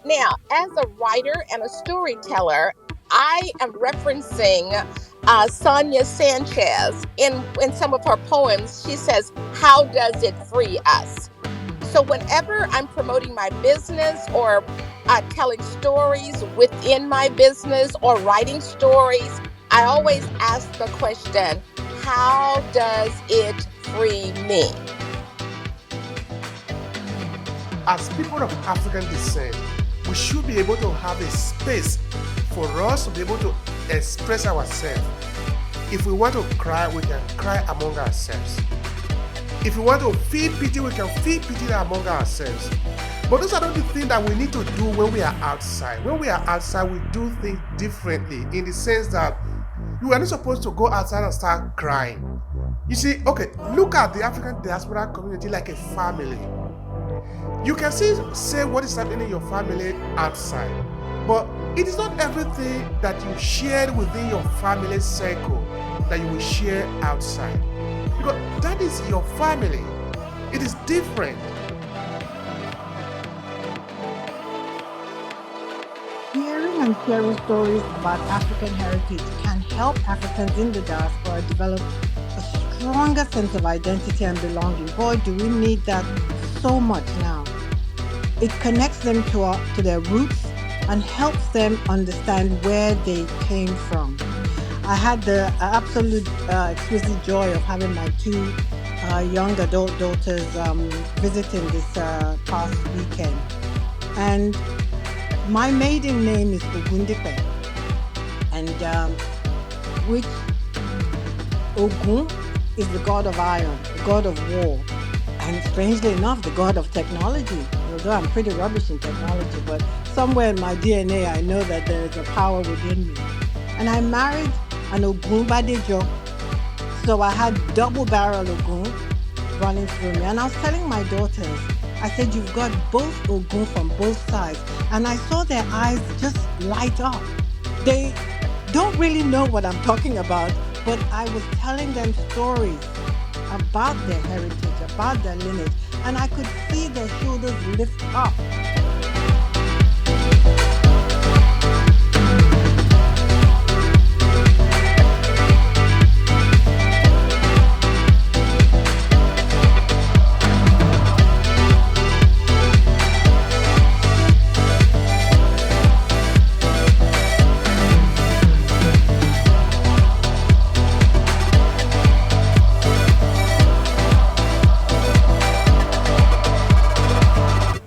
Now, as a writer and a storyteller, I am referencing Sonia Sanchez in some of her poems. She says, "How does it free us?" So, whenever I'm promoting my business or telling stories within my business or writing stories, I always ask the question, how does it free me? As people of African descent, we should be able to have a space for us to be able to express ourselves. If we want to cry, we can cry among ourselves. If we want to feel pity, we can feel pity among ourselves. But those are not the things that we need to do when we are outside. When we are outside, we do things differently in the sense that you are not supposed to go outside and start crying. You see, okay, look at the African diaspora community like a family. You can say what is happening in your family outside, but it is not everything that you shared within your family circle that you will share outside. Because that is your family. It is different. Hearing and sharing stories about African heritage can help Africans in the diaspora develop a stronger sense of identity and belonging. Boy, do we need that so much now. It connects them to their roots and helps them understand where they came from. I had the absolute exquisite joy of having my two young adult daughters visiting this past weekend. And my maiden name is Ogundipe, and which Ogun is the god of iron, the god of war, and strangely enough, the god of technology. Although I'm pretty rubbish in technology, but somewhere in my DNA, I know that there is a power within me. And I married an Ogun Badejo, so I had double barrel Ogun running through me. And I was telling my daughters, I said, you've got both Ogun from both sides. And I saw their eyes just light up. They don't really know what I'm talking about, but I was telling them stories about their heritage, about their lineage, and I could see their shoulders lift up.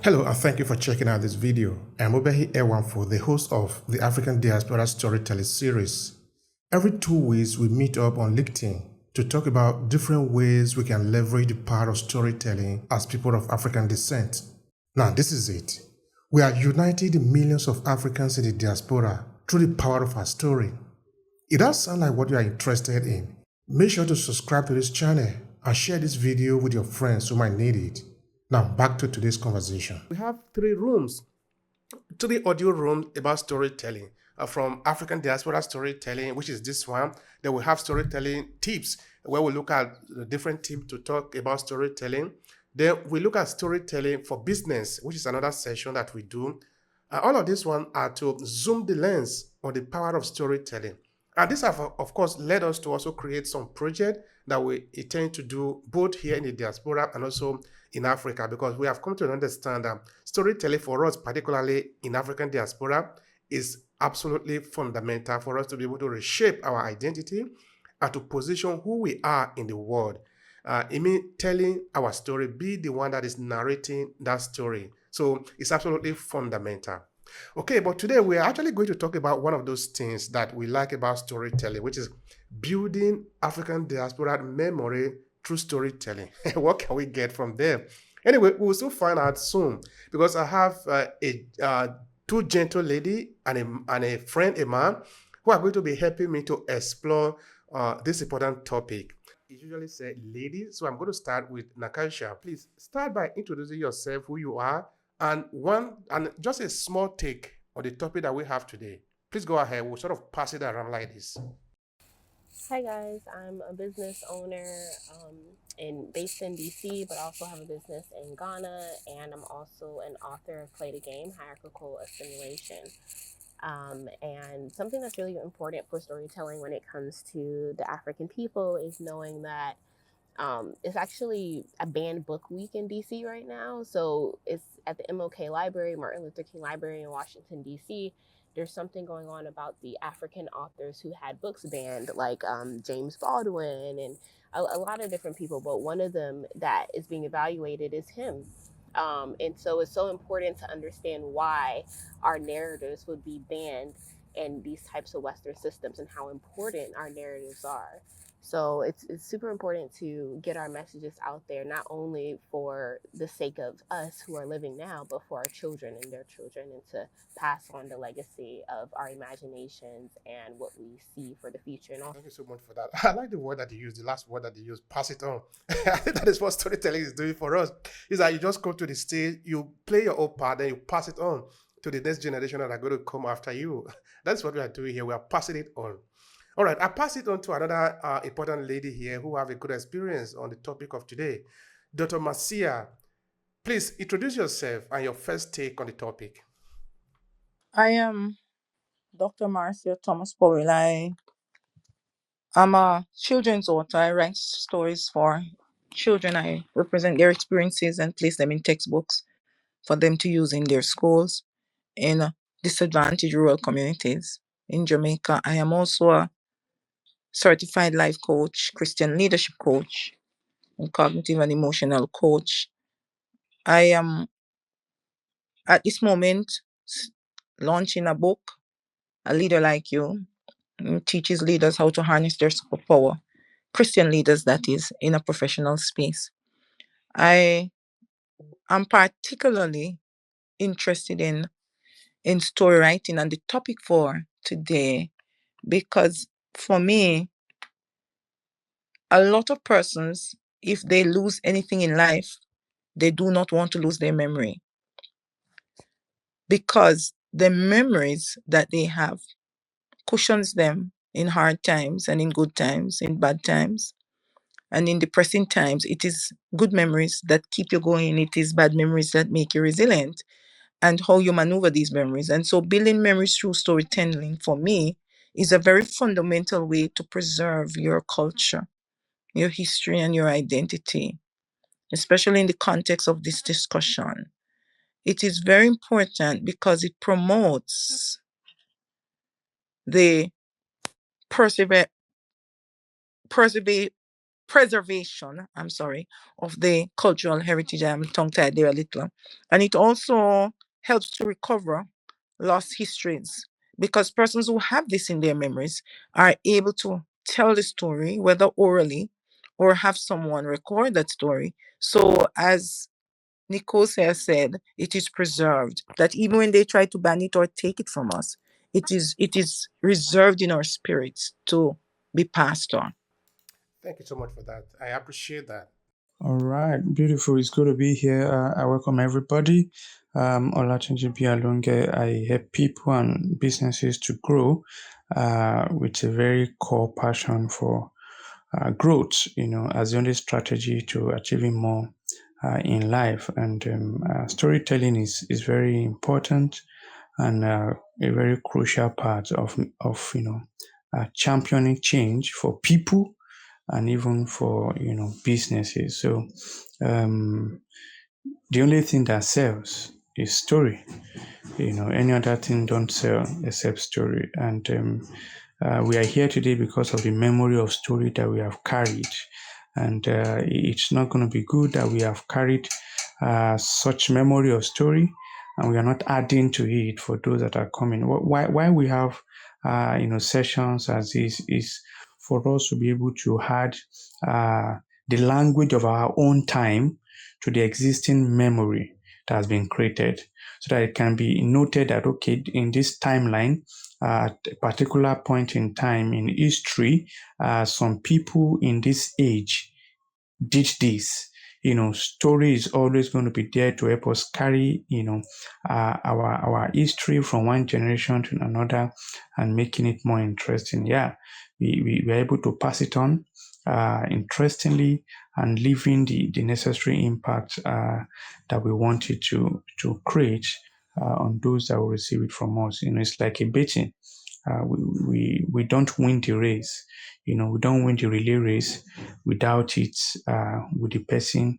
Hello and thank you for checking out this video. I'm Obehi Ewanfo, the host of the African Diaspora Storytelling Series. Every 2 weeks we meet up on LinkedIn to talk about different ways we can leverage the power of storytelling as people of African descent. Now this is it. We are uniting the millions of Africans in the diaspora through the power of our story. It does sound like what you are interested in. Make sure to subscribe to this channel and share this video with your friends who might need it. Now, back to today's conversation. We have 3 rooms, 3 audio rooms about storytelling. From African diaspora storytelling, which is this one. Then we have storytelling tips, where we look at the different tips to talk about storytelling. Then we look at storytelling for business, which is another session that we do. All of these ones are to zoom the lens on the power of storytelling. And this have, of course, led us to also create some projects that we intend to do both here in the diaspora and also in Africa, because we have come to understand that storytelling for us, particularly in African diaspora, is absolutely fundamental for us to be able to reshape our identity and to position who we are in the world. It means telling our story, be the one that is narrating that story. So it's absolutely fundamental. Okay, but today we are actually going to talk about one of those things that we like about storytelling, which is building African diaspora memory through storytelling. What can we get from there? Anyway, we'll still find out soon, because I have two gentle lady and a friend, a man, who are going to be helping me to explore this important topic. I usually say ladies, so I'm going to start with Nakasha. Please start by introducing yourself, who you are, and just a small take on the topic that we have today. Please go ahead. We'll sort of pass it around like this. Hi guys, I'm a business owner based in DC, but also have a business in Ghana, and I'm also an author of Play the Game, Hierarchical Assimilation. And something that's really important for storytelling when it comes to the African people is knowing that it's actually a banned book week in DC right now. So it's at the MLK Library, Martin Luther King Library in Washington, DC. There's something going on about the African authors who had books banned, like James Baldwin and a lot of different people. But one of them that is being evaluated is him. And so it's so important to understand why our narratives would be banned in these types of Western systems and how important our narratives are. So it's super important to get our messages out there, not only for the sake of us who are living now, but for our children and their children, and to pass on the legacy of our imaginations and what we see for the future. And also, Thank you so much for that. I like the word that you used, the last word that you used, pass it on. I think that is what storytelling is doing for us. Is that you just come to the stage, you play your own part, then you pass it on to the next generation that are going to come after you. That's what we are doing here. We are passing it on. All right, I pass it on to another important lady here who have a good experience on the topic of today. Dr. Marcia, please introduce yourself and your first take on the topic. I am Dr. Marcia Thomas Powell. I'm a children's author. I write stories for children. I represent their experiences and place them in textbooks for them to use in their schools in disadvantaged rural communities in Jamaica. I am also a certified life coach, Christian leadership coach, and cognitive and emotional coach. I am at this moment launching a book, A Leader Like You. Teaches leaders how to harness their superpower, Christian leaders, that is, in a professional space. I am particularly interested in story writing and the topic for today because for me, a lot of persons, if they lose anything in life, they do not want to lose their memory because the memories that they have cushions them in hard times and in good times, in bad times. And in depressing times, it is good memories that keep you going. It is bad memories that make you resilient and how you maneuver these memories. And so building memories through storytelling for me is a very fundamental way to preserve your culture, your history, and your identity, especially in the context of this discussion. It is very important because it promotes the persever- persever- preservation, of the cultural heritage. I'm tongue tied there a little. And it also helps to recover lost histories because persons who have this in their memories are able to tell the story, whether orally or have someone record that story. So, as Nicosia said, it is preserved. That even when they try to ban it or take it from us, it is reserved in our spirits to be passed on. Thank you so much for that. I appreciate that. All right, beautiful. It's good to be here. I welcome everybody. Olatunji Bialunge. I help people and businesses to grow with a very core passion for growth, as the only strategy to achieving more in life. And storytelling is very important and a very crucial part of championing change for people and even for businesses. So the only thing that sells is story. Any other thing don't sell except story. And we are here today because of the memory of story that we have carried. And it's not going to be good that we have carried such memory of story and we are not adding to it for those that are coming. Why we have sessions as this is for us to be able to add the language of our own time to the existing memory that has been created so that it can be noted that, okay, in this timeline, at a particular point in time in history, some people in this age did this. Story is always going to be there to help us carry, our history from one generation to another and making it more interesting. Yeah, we are able to pass it on interestingly and leaving the necessary impact that we wanted to create on those that will receive it from us. It's like a betting. We don't win the race. We don't win the relay race without it, with the person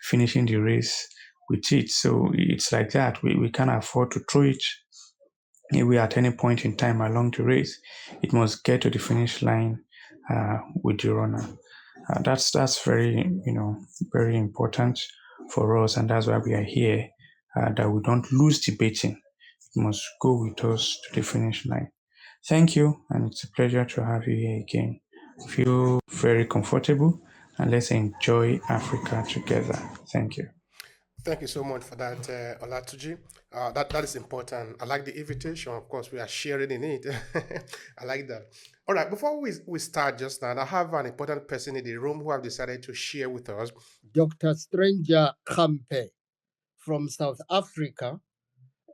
finishing the race with it. So it's like that. We can't afford to throw it away at any point in time along the race. It must get to the finish line with the runner. That's very very important for us, and that's why we are here. That we don't lose the betting. It must go with us to the finish line. Thank you, and it's a pleasure to have you here again. Feel very comfortable, and let's enjoy Africa together. Thank you. Thank you so much for that, Olatuji. That is important. I like the invitation. Of course, we are sharing in it. I like that. All right, before we start just now, I have an important person in the room who have decided to share with us. Dr. Stranger Kampe from South Africa.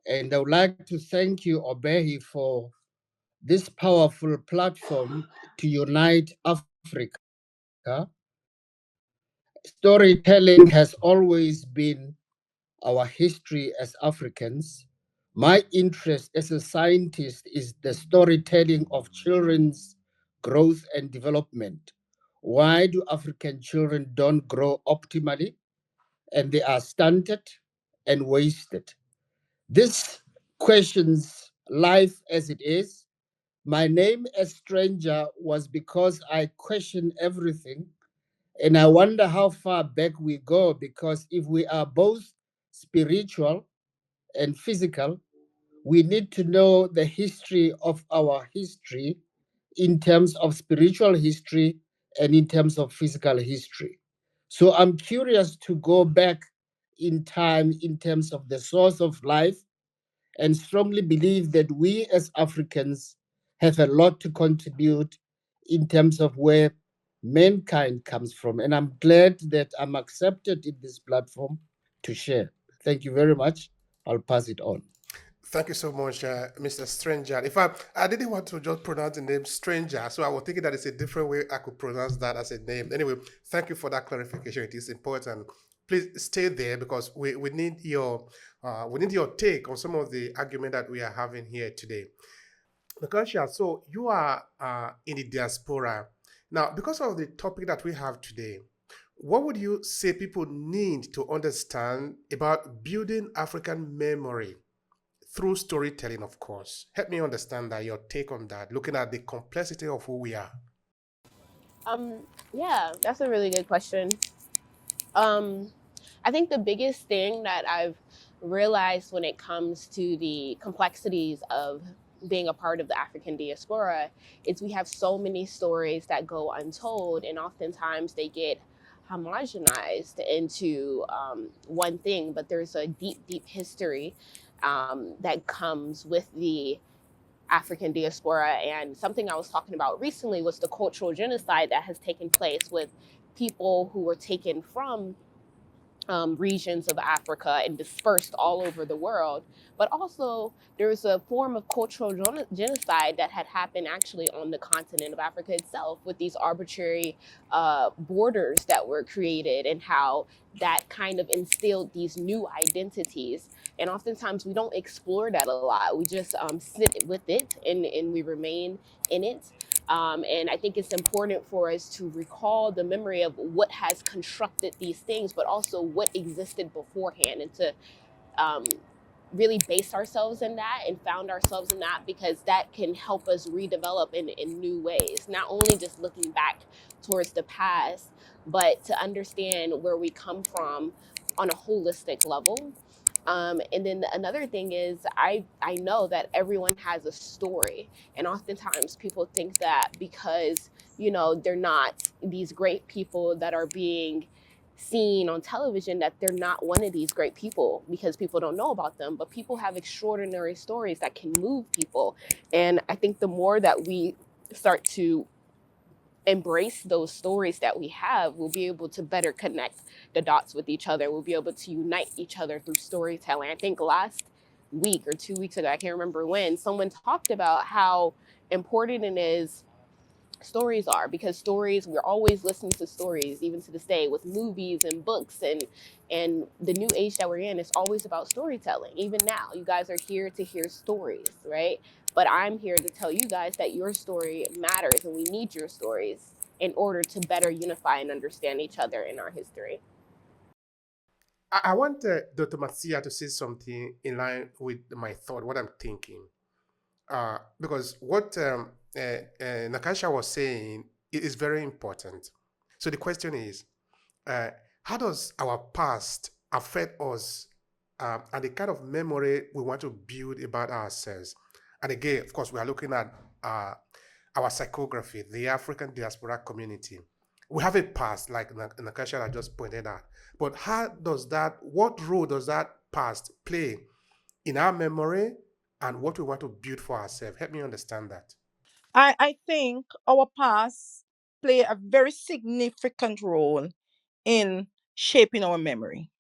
And I would like to thank you, Obehi, for this powerful platform to unite Africa. Storytelling has always been our history as Africans. My interest as a scientist is the storytelling of children's growth and development. Why do African children don't grow optimally and they are stunted and wasted? This questions life as it is. My name as stranger was because I question everything. And I wonder how far back we go, because if we are both spiritual and physical, we need to know the history of our history in terms of spiritual history and in terms of physical history. So I'm curious to go back in time in terms of the source of life, and strongly believe that we as Africans have a lot to contribute in terms of where mankind comes from. And I'm glad that I'm accepted in this platform to share. Thank you very much. I'll pass it on. Thank you so much, Mr. Stranger. In fact, I didn't want to just pronounce the name Stranger, so I was thinking that it's a different way I could pronounce that as a name. Anyway, thank you for that clarification. It is important. Please stay there because we need your take on some of the argument that we are having here today. Natasha, so you are in the diaspora now. Because of the topic that we have today, what would you say people need to understand about building African memory through storytelling, of course? Help me understand that, your take on that, looking at the complexity of who we are. Yeah, that's a really good question. I think the biggest thing that I've realized when it comes to the complexities of being a part of the African diaspora is we have so many stories that go untold, and oftentimes they get homogenized into one thing, but there's a deep, deep history that comes with the African diaspora. And something I was talking about recently was the cultural genocide that has taken place with people who were taken from regions of Africa and dispersed all over the world. But also, there was a form of cultural genocide that had happened actually on the continent of Africa itself, with these arbitrary borders that were created, and how that kind of instilled these new identities. And oftentimes, we don't explore that a lot. We just sit with it, and we remain in it. And I think it's important for us to recall the memory of what has constructed these things, but also what existed beforehand, and to um, really base ourselves in that and found ourselves in that, because that can help us redevelop in new ways, not only just looking back towards the past, but to understand where we come from on a holistic level. And then another thing is, I know that everyone has a story, and oftentimes people think that because they're not these great people that are being seen on television, that they're not one of these great people because people don't know about them. But people have extraordinary stories that can move people, and I think the more that we start to embrace those stories that we have, we'll be able to better connect the dots with each other. We'll be able to unite each other through storytelling. I think last week or 2 weeks ago, I can't remember when, someone talked about how important it is stories are, because stories, we're always listening to stories even to this day with movies and books, and the new age that we're in, it's always about storytelling. Even now, you guys are here to hear stories, right? But I'm here to tell you guys that your story matters, and we need your stories in order to better unify and understand each other in our history. I want Dr. Matsia to say something in line with my thought, what I'm thinking. Because what Nakasha was saying is very important. So the question is, uh, how does our past affect us, and the kind of memory we want to build about ourselves? And again, of course, we are looking at our psychography, the African diaspora community. We have a past, like Nakasha had just pointed out. But what role does that past play in our memory and what we want to build for ourselves? Help me understand that. I think our past play a very significant role in shaping our memory.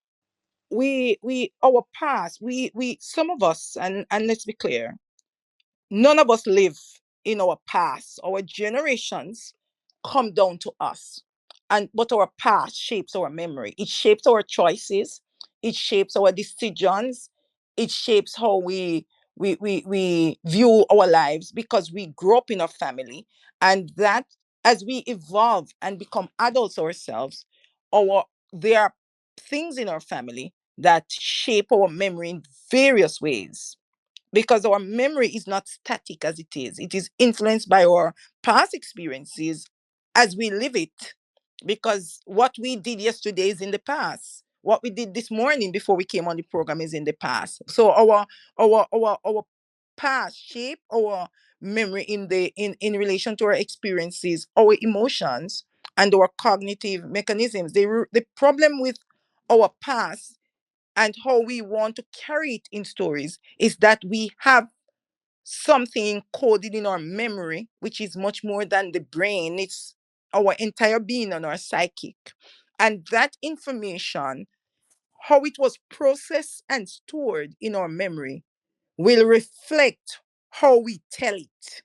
We our past, we some of us, and let's be clear, none of us live in our past. Our generations come down to us. And but our past shapes our memory. It shapes our choices. It shapes our decisions. It shapes how we view our lives, because we grew up in a family. And that, as we evolve and become adults ourselves, our there are things in our family that shape our memory in various ways, because our memory is not static as it is influenced by our past experiences as we live it, because what we did yesterday is in the past, what we did this morning before we came on the program is in the past. So our past shape our memory in relation to our experiences, our emotions, and our cognitive mechanisms. The problem with our past and how we want to carry it in stories is that we have something encoded in our memory, which is much more than the brain. It's our entire being and our psychic. And that information, how it was processed and stored in our memory, will reflect how we tell it.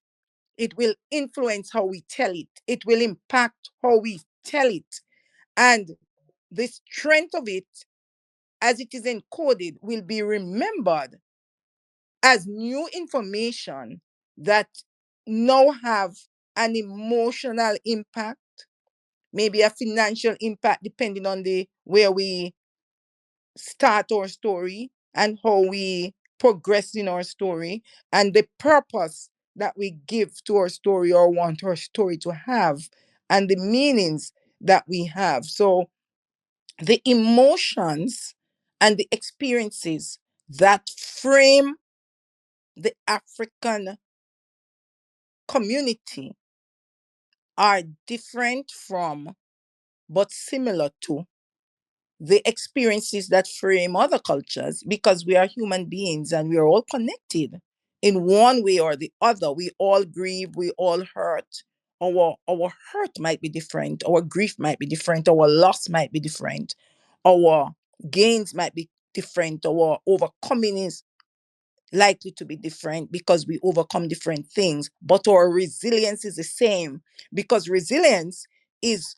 It will influence how we tell it. It will impact how we tell it. And the strength of it, as it is encoded, will be remembered as new information that now have an emotional impact, maybe a financial impact, depending on the where we start our story and how we progress in our story, and the purpose that we give to our story or want our story to have, and the meanings that we have. So the emotions and the experiences that frame the African community are different from, but similar to, the experiences that frame other cultures, because we are human beings and we are all connected in one way or the other. We all grieve, we all hurt. Our hurt might be different, our grief might be different, our loss might be different, our gains might be different, our overcoming is likely to be different because we overcome different things, but our resilience is the same, because resilience is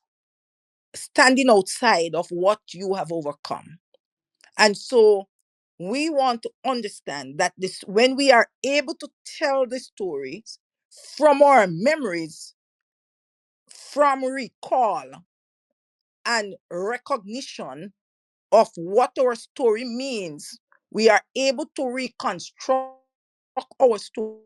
standing outside of what you have overcome. And so we want to understand that this, when we are able to tell the stories from our memories, from recall and recognition of what our story means, we are able to reconstruct our story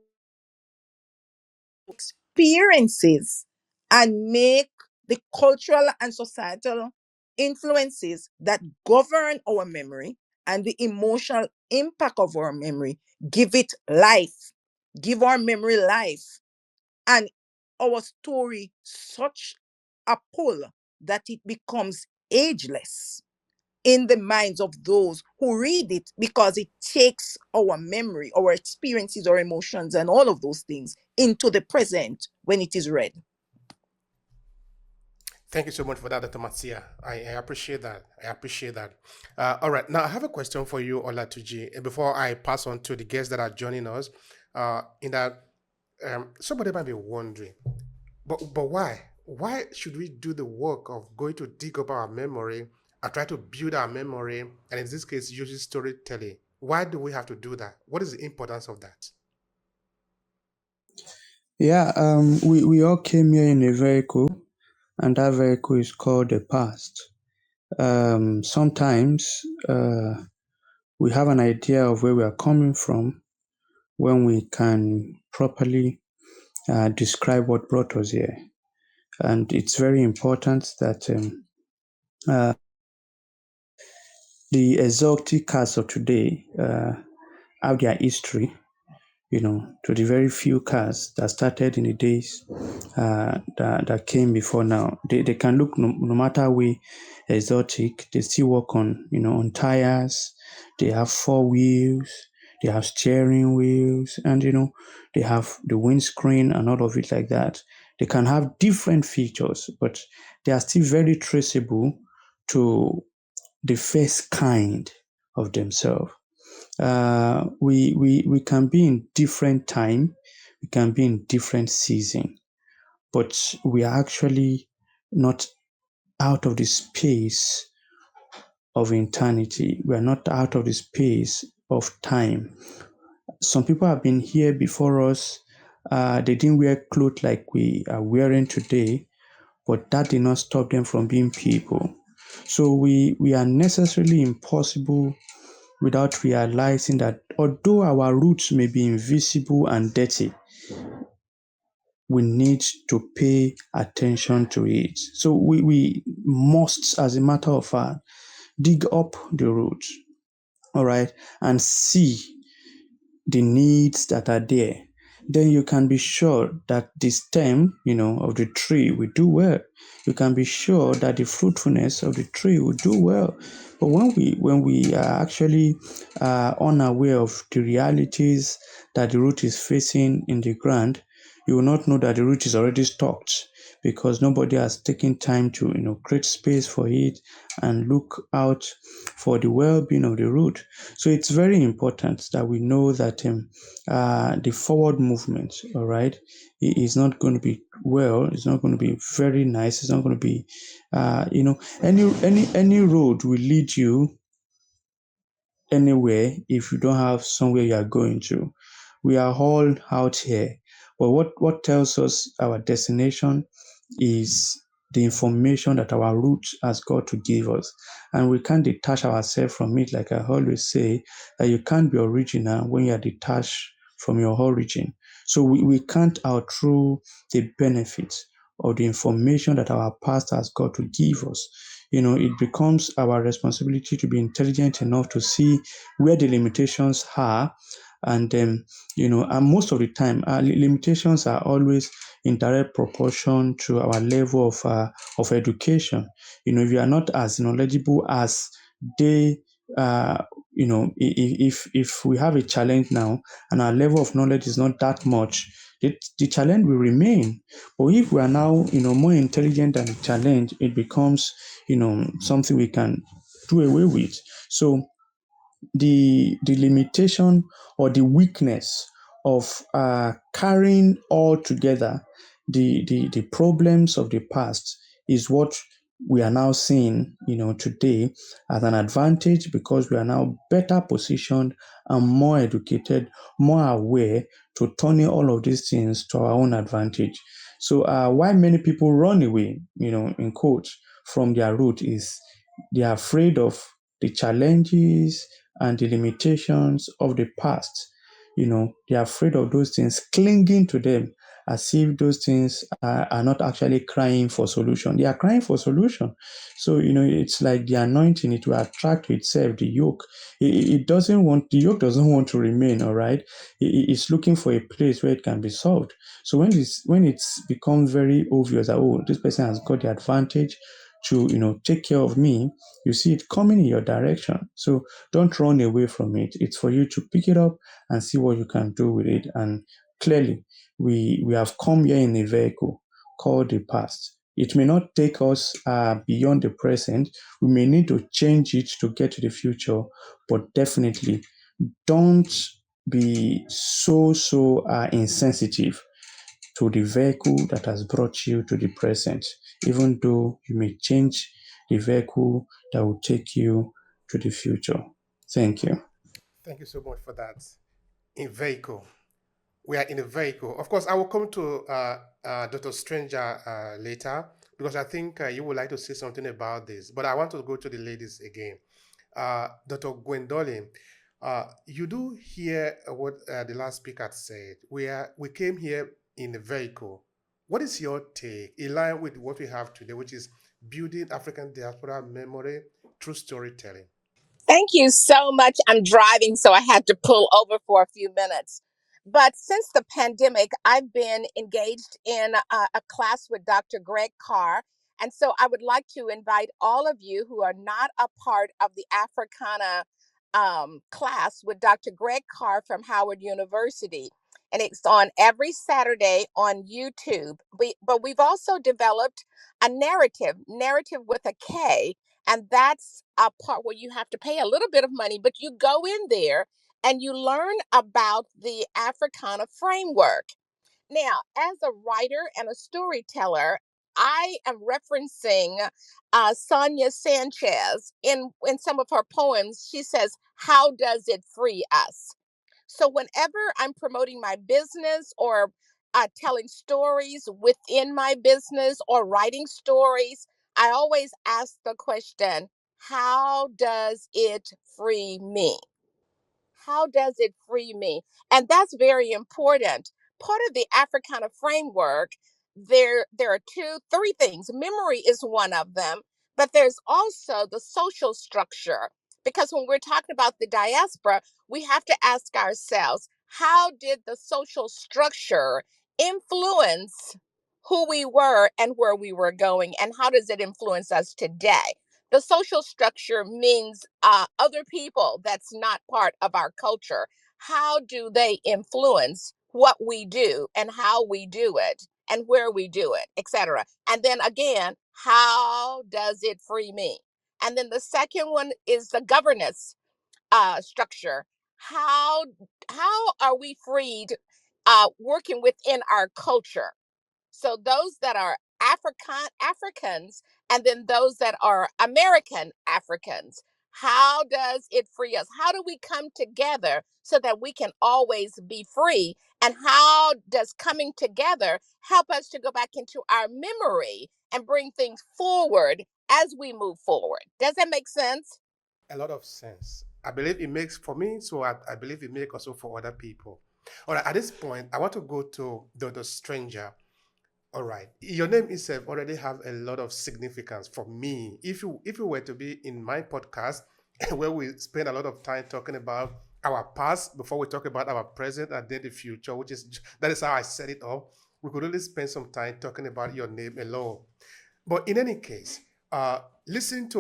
experiences and make the cultural and societal influences that govern our memory and the emotional impact of our memory, give it life, give our memory life, and our story such a pull that it becomes ageless in the minds of those who read it, because it takes our memory, our experiences, our emotions, and all of those things into the present when it is read. Thank you so much for that, Dr. Matsia. I appreciate that. I appreciate that. All right. Now, I have a question for you, Olatuji, before I pass on to the guests that are joining us. In that, somebody might be wondering, but why? Why should we do the work of going to dig up our memory and try to build our memory, and in this case, using storytelling? Why do we have to do that? What is the importance of that? Yeah, we all came here in a vehicle, and that vehicle is called the past. Sometimes we have an idea of where we are coming from when we can properly describe what brought us here. And it's very important that the exotic cars of today have their history, to the very few cars that started in the days that came before now. They can look no matter way exotic. They still work on tires. They have four wheels. They have steering wheels, and they have the windscreen and all of it like that. They can have different features, but they are still very traceable to the first kind of themselves. We can be in different time, we can be in different season, but we are actually not out of the space of eternity. We are not out of the space of time. Some people have been here before us. They didn't wear clothes like we are wearing today, but that did not stop them from being people. So we are necessarily impossible without realizing that although our roots may be invisible and dirty, we need to pay attention to it. So we must, as a matter of fact, dig up the roots, all right, and see the needs that are there. Then you can be sure that the stem, of the tree will do well. You can be sure that the fruitfulness of the tree will do well. But when we are actually unaware of the realities that the root is facing in the ground, you will not know that the root is already stocked because nobody has taken time to create space for it and look out for the well-being of the root. So it's very important that we know that the forward movement, all right, is not going to be well. It's not going to be very nice. It's not going to be, any road will lead you anywhere if you don't have somewhere you are going to. We are all out here, but what tells us our destination is the information that our root has got to give us, and we can't detach ourselves from it. Like I always say, that you can't be original when you are detached from your origin. So we can't outthrow the benefits of the information that our past has got to give us. It becomes our responsibility to be intelligent enough to see where the limitations are, and and most of the time, our limitations are always in direct proportion to our level of education. If you are not as knowledgeable as they, if we have a challenge now and our level of knowledge is not that much, the challenge will remain. But if we are now, more intelligent than the challenge, it becomes, something we can do away with. So the limitation or the weakness of carrying all together the problems of the past is what we are now seeing, today as an advantage, because we are now better positioned and more educated, more aware to turning all of these things to our own advantage. So why many people run away, in quotes, from their root is they are afraid of the challenges and the limitations of the past. They are afraid of those things, clinging to them as if those things are not actually crying for solution. They are crying for solution. So, it's like the anointing, it will attract to itself the yoke. It doesn't want, the yoke doesn't want to remain, all right? It's looking for a place where it can be solved. So when it's become very obvious that, oh, this person has got the advantage to, take care of me, you see it coming in your direction. So don't run away from it. It's for you to pick it up and see what you can do with it. And clearly, we have come here in a vehicle called the past. It may not take us beyond the present. We may need to change it to get to the future, but definitely don't be so insensitive to the vehicle that has brought you to the present, even though you may change the vehicle that will take you to the future. Thank you. Thank you so much for that. In vehicle. We are in a vehicle. Of course, I will come to Dr. Stranger later because I think you would like to say something about this. But I want to go to the ladies again. Dr. Gwendolyn, you do hear what the last speaker said. We came here in a vehicle. What is your take in line with what we have today, which is building African diaspora memory through storytelling? Thank you so much. I'm driving, so I had to pull over for a few minutes. But since the pandemic, I've been engaged in a class with Dr. Greg Carr. And so I would like to invite all of you who are not a part of the Africana class with Dr. Greg Carr from Howard University. And it's on every Saturday on YouTube. But we've also developed a narrative with a K, and that's a part where you have to pay a little bit of money, but you go in there and you learn about the Africana framework. Now, as a writer and a storyteller, I am referencing Sonia Sanchez in some of her poems. She says, "How does it free us?" So whenever I'm promoting my business or telling stories within my business or writing stories, I always ask the question, how does it free me? How does it free me? And that's very important. Part of the Africana framework, there are three things. Memory is one of them, but there's also the social structure. Because when we're talking about the diaspora, we have to ask ourselves, how did the social structure influence who we were and where we were going? And how does it influence us today? The social structure means other people that's not part of our culture. How do they influence what we do and how we do it and where we do it, etc.? And then again, how does it free me? And then the second one is the governance structure. How are we freed working within our culture? So those that are Africans, and then those that are American Africans. How does it free us? How do we come together so that we can always be free? And how does coming together help us to go back into our memory and bring things forward as we move forward? Does that make sense? A lot of sense. I believe it makes for me, so I believe it makes also for other people. All right, at this point, I want to go to the stranger. All right, your name itself already have a lot of significance for me. If you were to be in my podcast, where we spend a lot of time talking about our past before we talk about our present and then the future, which is that is how I set it up. We could really spend some time talking about your name alone. But in any case, listening to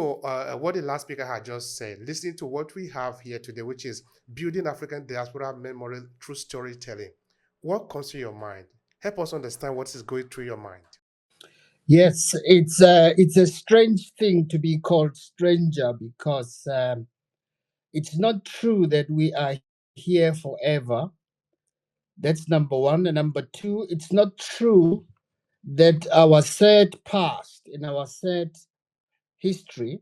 what the last speaker had just said, listening to what we have here today, which is building African diaspora memory through storytelling, what comes to your mind? Help us understand what is going through your mind. Yes, it's a strange thing to be called stranger because it's not true that we are here forever. That's number one. And number two, it's not true that our sad past and our sad history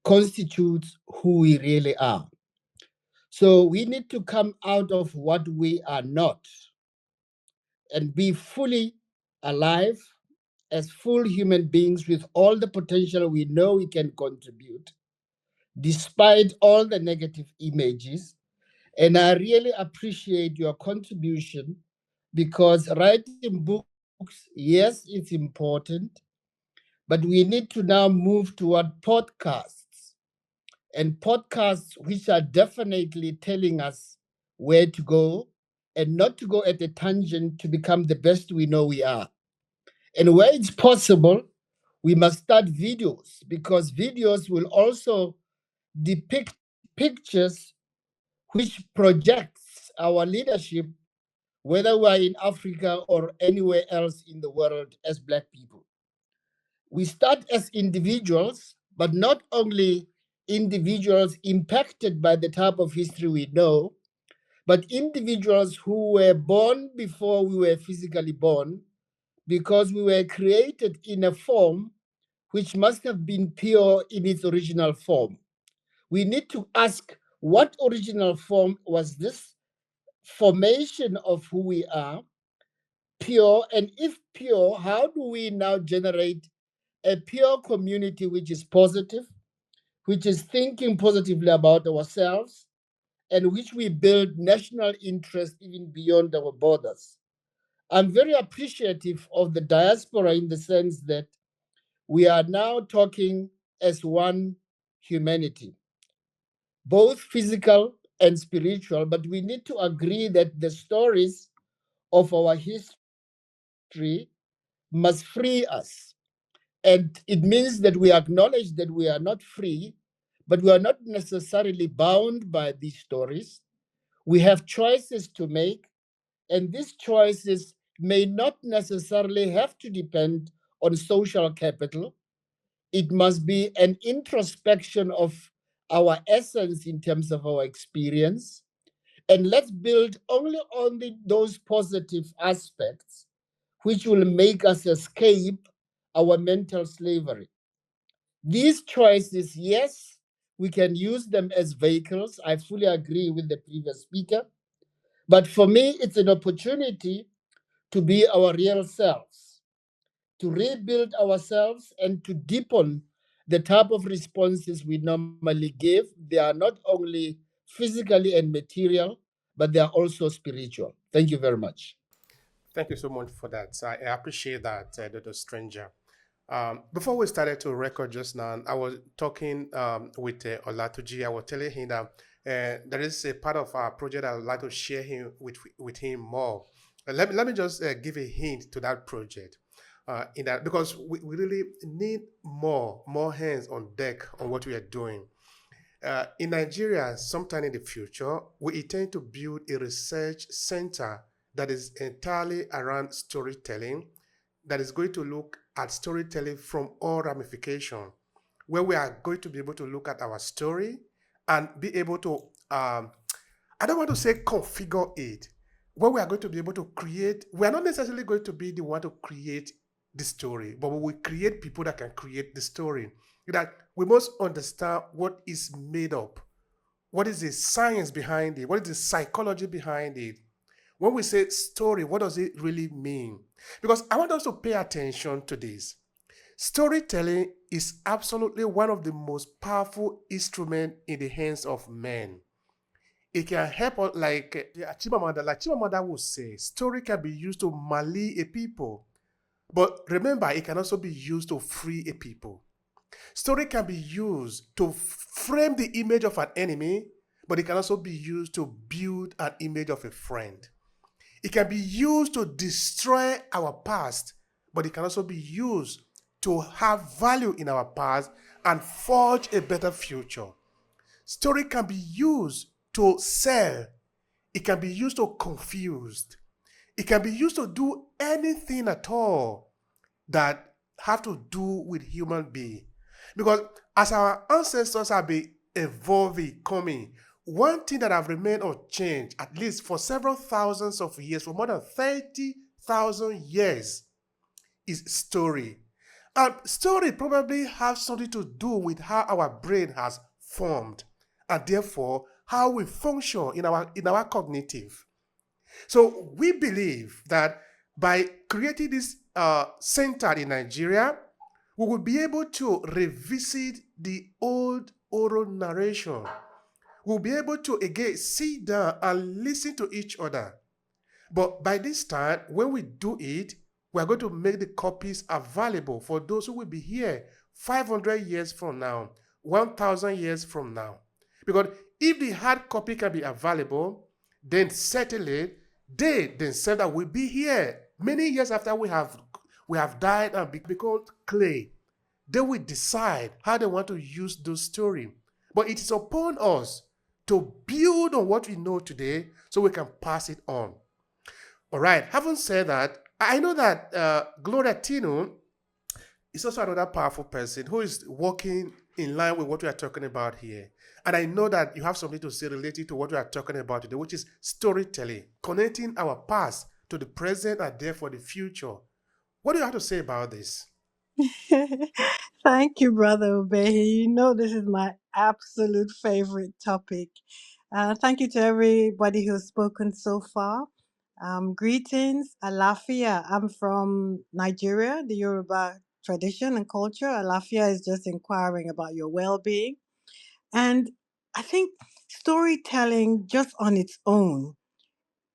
constitutes who we really are. So we need to come out of what we are not and be fully alive as full human beings with all the potential we know we can contribute, despite all the negative images. And I really appreciate your contribution because writing books, yes, it's important, but we need to now move toward podcasts and podcasts which are definitely telling us where to go and not to go at a tangent to become the best we know we are. And where it's possible, we must start videos because videos will also depict pictures which projects our leadership, whether we're in Africa or anywhere else in the world as Black people. We start as individuals, but not only individuals impacted by the type of history we know, but individuals who were born before we were physically born, because we were created in a form which must have been pure in its original form. We need to ask, what original form was this formation of who we are, pure? And if pure, how do we now generate a pure community which is positive, which is thinking positively about ourselves, and which we build national interest even beyond our borders? I'm very appreciative of the diaspora in the sense that we are now talking as one humanity, both physical and spiritual, but we need to agree that the stories of our history must free us. And it means that we acknowledge that we are not free, but we are not necessarily bound by these stories. We have choices to make, and these choices may not necessarily have to depend on social capital. It must be an introspection of our essence in terms of our experience. And let's build only on those positive aspects which will make us escape our mental slavery. These choices, yes, we can use them as vehicles. I fully agree with the previous speaker. But for me, it's an opportunity to be our real selves, to rebuild ourselves, and to deepen the type of responses we normally give. They are not only physically and material, but they are also spiritual. Thank you very much. Thank you so much for that. I appreciate that, Dr. Stranger. Before we started to record just now, I was talking with Olatuji. I was telling him that there is a part of our project I would like to share with him more. Let me just give a hint to that project. In that, because we really need more hands on deck on what we are doing. In Nigeria, sometime in the future, we intend to build a research center that is entirely around storytelling, that is going to look at storytelling from all ramifications, where we are going to be able to look at our story and be able to, I don't want to say configure it, where we are going to be able to create, we are not necessarily going to be the one to create the story, but we will create people that can create the story. That we must understand what is made up, what is the science behind it, what is the psychology behind it. When we say story, what does it really mean? Because I want us to pay attention to this. Storytelling is absolutely one of the most powerful instruments in the hands of men. It can help us, like Chimamanda would say, story can be used to mally a people. But remember, it can also be used to free a people. Story can be used to frame the image of an enemy, but it can also be used to build an image of a friend. It can be used to destroy our past, but it can also be used to have value in our past and forge a better future. Story can be used to sell. It can be used to confuse. It can be used to do anything at all that have to do with human being. Because as our ancestors have been evolving, coming, one thing that have remained unchanged, at least for several thousands of years, for more than 30,000 years, is story. And story probably has something to do with how our brain has formed, and therefore how we function in our cognitive. So we believe that by creating this center in Nigeria, we will be able to revisit the old oral narration. We'll be able to again sit down and listen to each other. But by this time, when we do it, we are going to make the copies available for those who will be here 500 years from now, 1,000 years from now. Because if the hard copy can be available, then certainly they themselves that will be here many years after we have died and become clay. They will decide how they want to use those stories. But it is upon us to build on what we know today so we can pass it on. All right. Having said that, I know that Gloria Tino, is also another powerful person who is working in line with what we are talking about here. And I know that you have something to say related to what we are talking about today, which is storytelling, connecting our past to the present and therefore the future. What do you have to say about this? Thank you, Brother Obehi. You know this is my absolute favorite topic. Thank you to everybody who's spoken so far. Greetings, Alafia. I'm from Nigeria, the Yoruba tradition and culture. Alafia is just inquiring about your well being. And I think storytelling just on its own,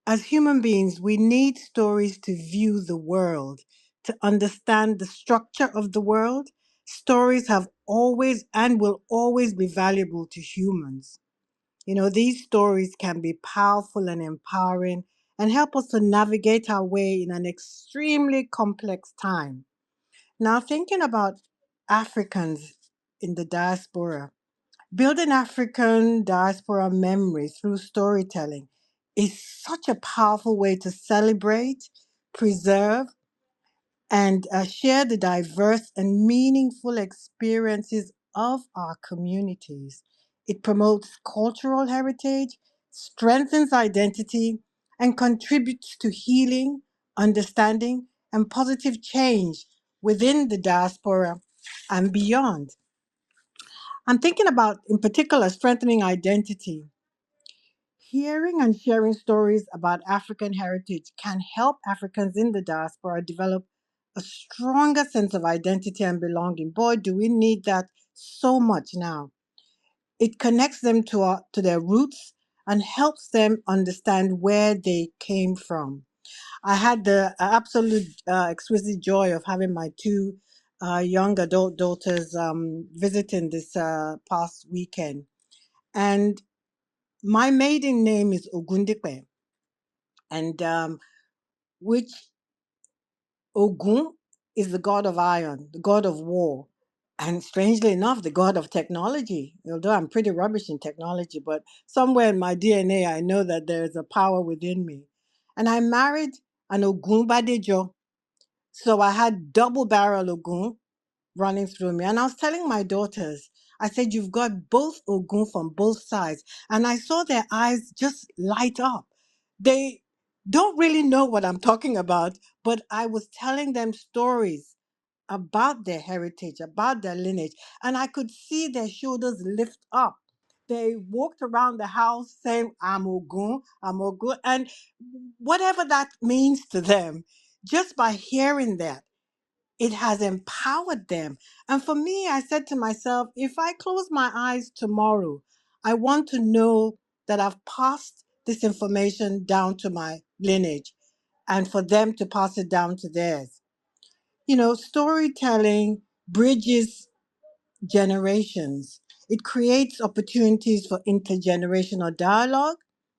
as human beings, we need stories to view the world, to understand the structure of the world. Stories have always and will always be valuable to humans. You know, these stories can be powerful and empowering and help us to navigate our way in an extremely complex time. Now, thinking about Africans in the diaspora, building African diaspora memory through storytelling is such a powerful way to celebrate, preserve, and share the diverse and meaningful experiences of our communities. It promotes cultural heritage, strengthens identity, and contributes to healing, understanding, and positive change within the diaspora and beyond. I'm thinking about, in particular, strengthening identity. Hearing and sharing stories about African heritage can help Africans in the diaspora develop a stronger sense of identity and belonging. Boy, do we need that so much now. It connects them to their roots and helps them understand where they came from. I had the absolute exquisite joy of having my two young adult daughters visiting this past weekend. And my maiden name is Ogundipe, and which Ogun is the god of iron, the god of war, and strangely enough, the god of technology. Although I'm pretty rubbish in technology, but somewhere in my DNA, I know that there is a power within me. And I married an Ogun Badejo, so I had double barrel Ogun running through me. And I was telling my daughters, I said, you've got both Ogun from both sides. And I saw their eyes just light up. They don't really know what I'm talking about, but I was telling them stories about their heritage, about their lineage, and I could see their shoulders lift up. They walked around the house saying, I'm Ogun, I'm Ogun, and whatever that means to them, just by hearing that, it has empowered them. And for me, I said to myself, if I close my eyes tomorrow, I want to know that I've passed this information down to my lineage and for them to pass it down to theirs. You know, storytelling bridges generations. It creates opportunities for intergenerational dialogue,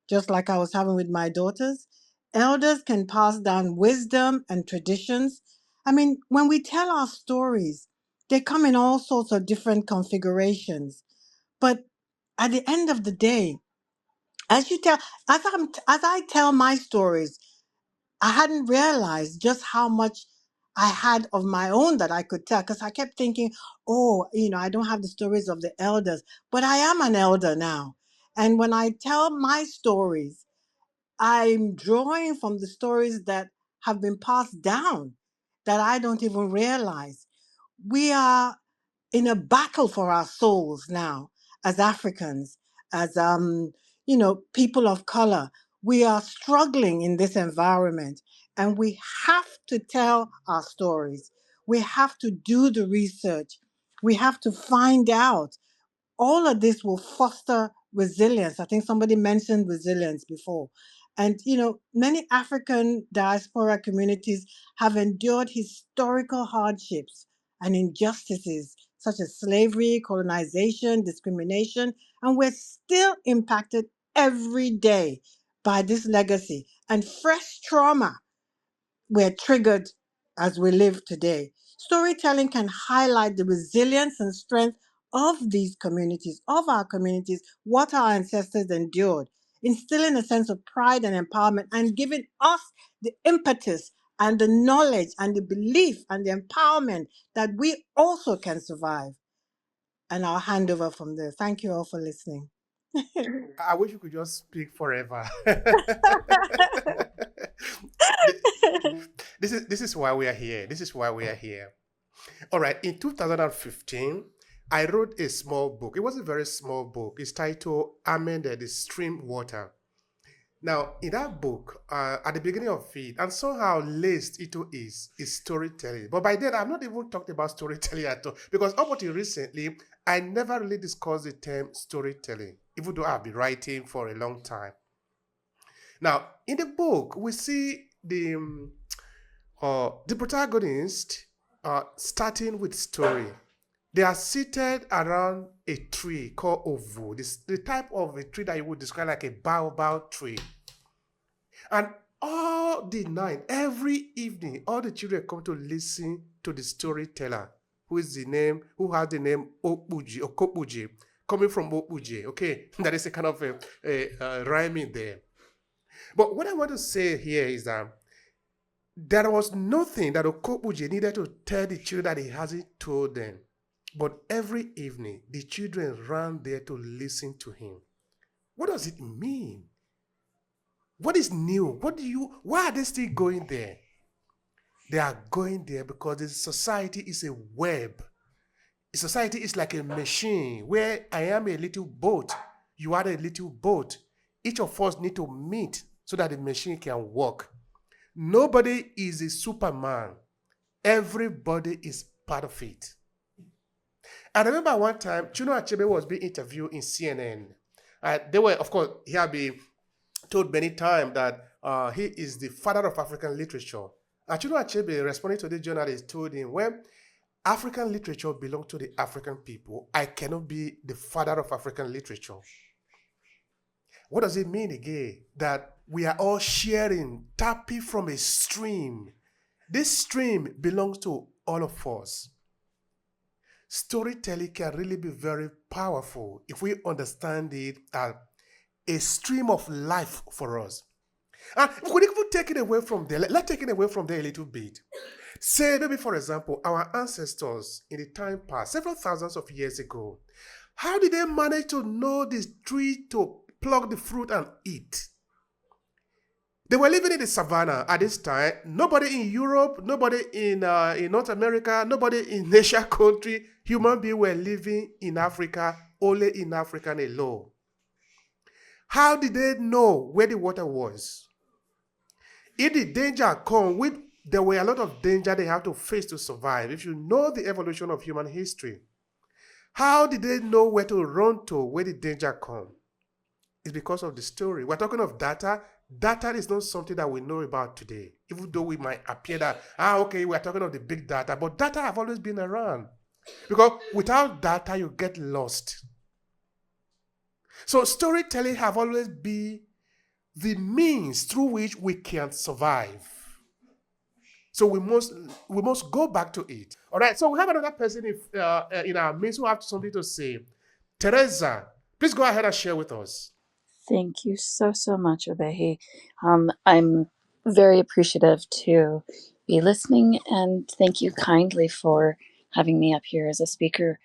just like I was having with my daughters. Elders can pass down wisdom and traditions. I mean, when we tell our stories, they come in all sorts of different configurations. But at the end of the day, as you tell, as I tell my stories, I hadn't realized just how much I had of my own that I could tell because I kept thinking, oh, you know, I don't have the stories of the elders, but I am an elder now. And when I tell my stories, I'm drawing from the stories that have been passed down that I don't even realize. We are in a battle for our souls now as Africans, as you know, people of color. We are struggling in this environment and we have to tell our stories. We have to do the research. We have to find out. All of this will foster resilience. I think somebody mentioned resilience before. And, you know, many African diaspora communities have endured historical hardships and injustices such as slavery, colonization, discrimination, and we're still impacted every day by this legacy and fresh trauma we're triggered as we live today. Storytelling can highlight the resilience and strength of these communities, of our communities, what our ancestors endured, instilling a sense of pride and empowerment and giving us the impetus and the knowledge and the belief and the empowerment that we also can survive. And I'll hand over from there. Thank you all for listening. I wish you could just speak forever. This is why we are here. This is why we are here. All right. In 2015, I wrote a small book. It was a very small book. It's titled Amended the Stream Water. Now, in that book, at the beginning of it, and somehow laced into is storytelling. But by then, I've not even talked about storytelling at all, because up until recently, I never really discussed the term storytelling, even though I've been writing for a long time. Now, in the book, we see the protagonist starting with story. They are seated around a tree called Ovu, the type of a tree that you would describe like a baobab tree. And all the night, every evening, all the children come to listen to the storyteller, who has the name Okpuji or Kopuji, coming from Okpuji. Okay, that is a kind of a rhyming there. But what I want to say here is that there was nothing that Okopuji needed to tell the children that he hasn't told them. But every evening, the children ran there to listen to him. What does it mean? What is new? Why are they still going there? They are going there because the society is a web. A society is like a machine where I am a little boat, you are a little boat. Each of us need to meet so that the machine can work. Nobody is a Superman. Everybody is part of it. I remember one time, Chinua Achebe was being interviewed in CNN. They were, of course, he had been told many times that he is the father of African literature. And Chinua Achebe, responding to the journalist, told him, well, African literature belongs to the African people. I cannot be the father of African literature. What does it mean again? That we are all sharing, tapping from a stream. This stream belongs to all of us. Storytelling can really be very powerful if we understand it as a stream of life for us. And we could even take it away from there. Let's take it away from there a little bit. Say, maybe, for example, our ancestors in the time past, several thousands of years ago, how did they manage to know this tree to pluck the fruit and eat? They were living in the savannah at this time. Nobody in Europe, nobody in North America, nobody in Asia country. Human beings were living in Africa, only in Africa alone. How did they know where the water was? If the danger come, there were a lot of danger they have to face to survive. If you know the evolution of human history, how did they know where to run to where the danger come? It's because of the story. We're talking of data. Data is not something that we know about today, even though we might appear that, okay, we're talking of the big data, but data have always been around. Because without data, you get lost. So storytelling have always been the means through which we can survive. So we must go back to it. All right, so we have another person in our midst who have something to say. Teresa, please go ahead and share with us. Thank you so much, Obehi. I'm very appreciative to be listening, and thank you kindly for having me up here as a speaker.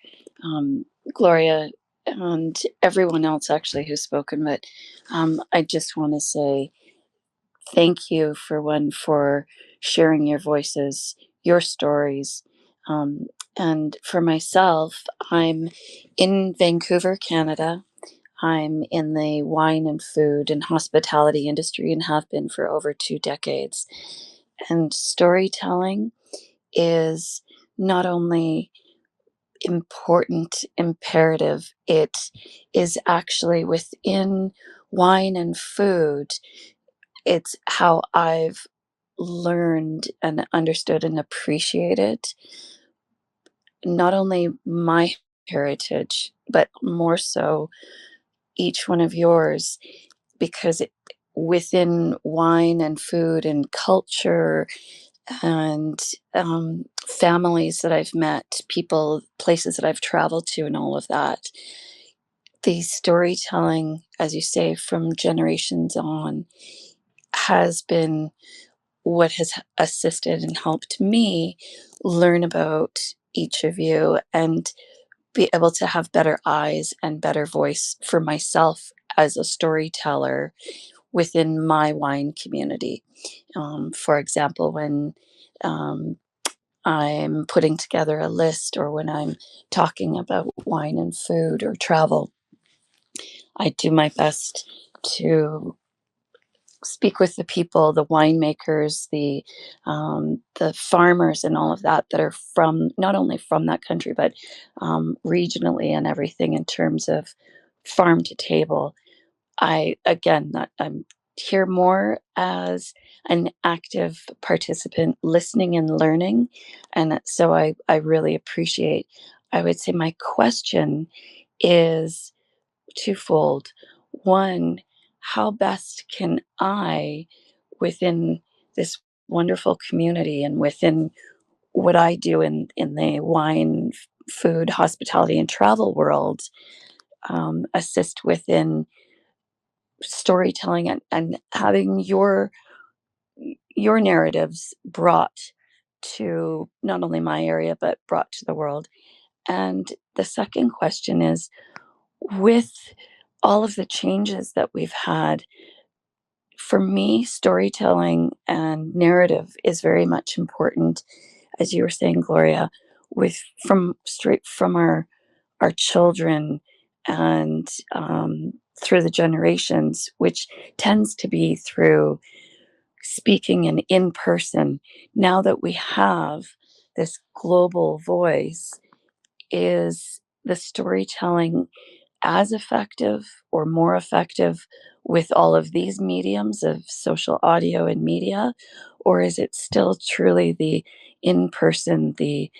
Gloria and everyone else actually who's spoken, but I just want to say thank you for sharing your voices, your stories. And for myself, I'm in Vancouver, Canada. I'm in the wine and food and hospitality industry and have been for over 2 decades. And storytelling is not only important, imperative, it is actually within wine and food. It's how I've learned and understood and appreciated not only my heritage, but more so each one of yours, because within wine and food and culture and families that I've met, people, places that I've traveled to, and all of that, the storytelling, as you say, from generations on, has been what has assisted and helped me learn about each of you and be able to have better eyes and better voice for myself as a storyteller within my wine community. For example, when um, I'm putting together a list or when I'm talking about wine and food or travel, I do my best to speak with the people, the winemakers, the farmers, and all of that that are from not only from that country but regionally and everything in terms of farm to table. I again, that I'm here more as an active participant, listening and learning, and so I really appreciate. I would say my question is twofold. One, how best can I, within this wonderful community and within what I do in the wine, food, hospitality, and travel world, assist within storytelling and having your narratives brought to not only my area but brought to the world. And the second question is, with all of the changes that we've had, for me, storytelling and narrative is very much important, as you were saying, Gloria, with from straight from our children and through the generations, which tends to be through speaking and in person. Now that we have this global voice, is the storytelling as effective or more effective with all of these mediums of social audio and media? Or is it still truly the in person, the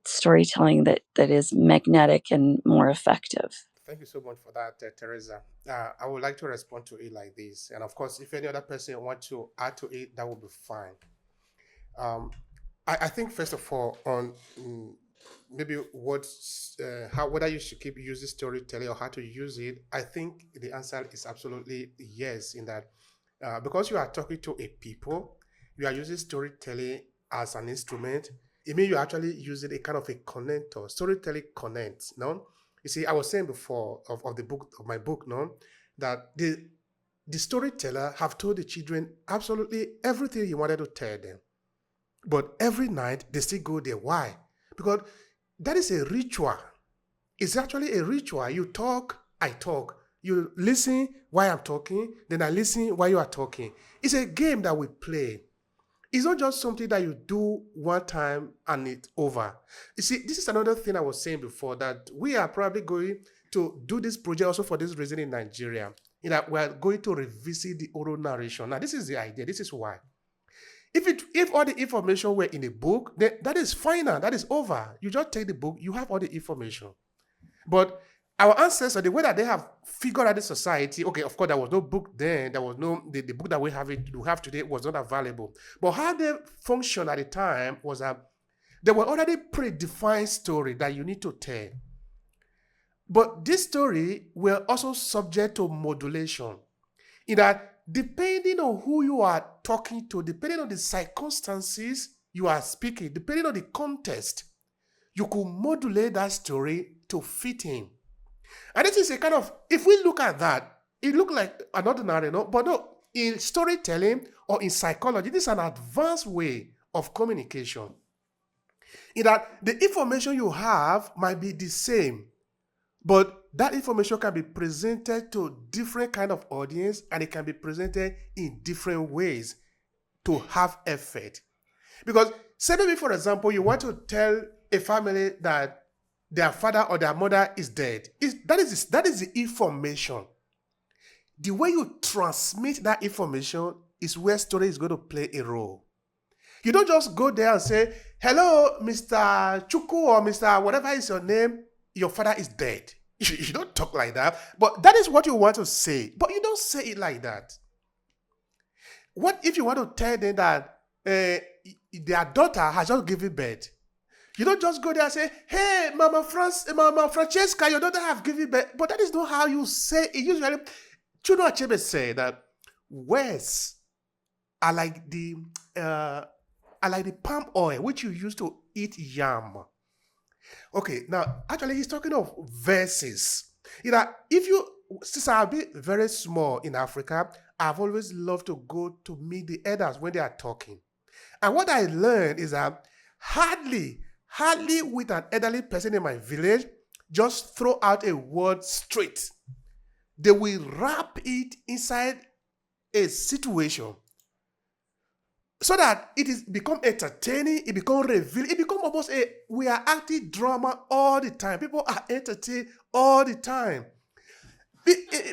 storytelling that is magnetic and more effective? Thank you so much for that, Teresa. I would like to respond to it like this. And of course, if any other person wants to add to it, that would be fine. Um, I think first of all, on maybe how whether you should keep using storytelling or how to use it, I think the answer is absolutely yes. In that, because you are talking to a people, you are using storytelling as an instrument. It means you're actually using a kind of a connector. Storytelling connects. No, you see, I was saying before of the book of my book, no, that the storyteller have told the children absolutely everything he wanted to tell them. But every night they still go there. Why? Because that is a ritual. It's actually a ritual. You talk, I talk. You listen while I'm talking, then I listen while you are talking. It's a game that we play. It's not just something that you do one time and it's over. You see, this is another thing I was saying before, that we are probably going to do this project also for this reason in Nigeria. In that we are going to revisit the oral narration. Now, this is the idea. This is why. If all the information were in a book, then that is final. That is over. You just take the book, you have all the information. But our ancestors, the way that they have figured out the society, okay, of course, there was no book then. There was no the book that we have today was not available. But how they functioned at the time was that there were already predefined story that you need to tell. But this story were also subject to modulation. In that, depending on who you are talking to, depending on the circumstances you are speaking, depending on the context, you could modulate that story to fit in. And this is a kind of, if we look at that, it looks like an ordinary, no? But no, in storytelling or in psychology, this is an advanced way of communication. In that the information you have might be the same, but that information can be presented to different kind of audience and it can be presented in different ways to have effect. Because say maybe, for example, you want to tell a family that their father or their mother is dead. That is the information. The way you transmit that information is where story is going to play a role. You don't just go there and say, hello, Mr. Chuku or Mr. whatever is your name, your father is dead. You don't talk like that. But that is what you want to say. But you don't say it like that. What if you want to tell them that their daughter has just given birth? You don't just go there and say, hey, Mama Francesca, your daughter have given birth. But that is not how you say it. Usually, Chuno Achebe said that words I like the uh, I like the palm oil which you use to eat yam. Okay, now actually he's talking of verses. You know, if you since I've been very small in Africa, I've always loved to go to meet the elders when they are talking. And what I learned is that hardly with an elderly person in my village, just throw out a word straight. They will wrap it inside a situation so that it is become entertaining, it become revealing, it become almost a we are acting drama all the time. People are entertained all the time.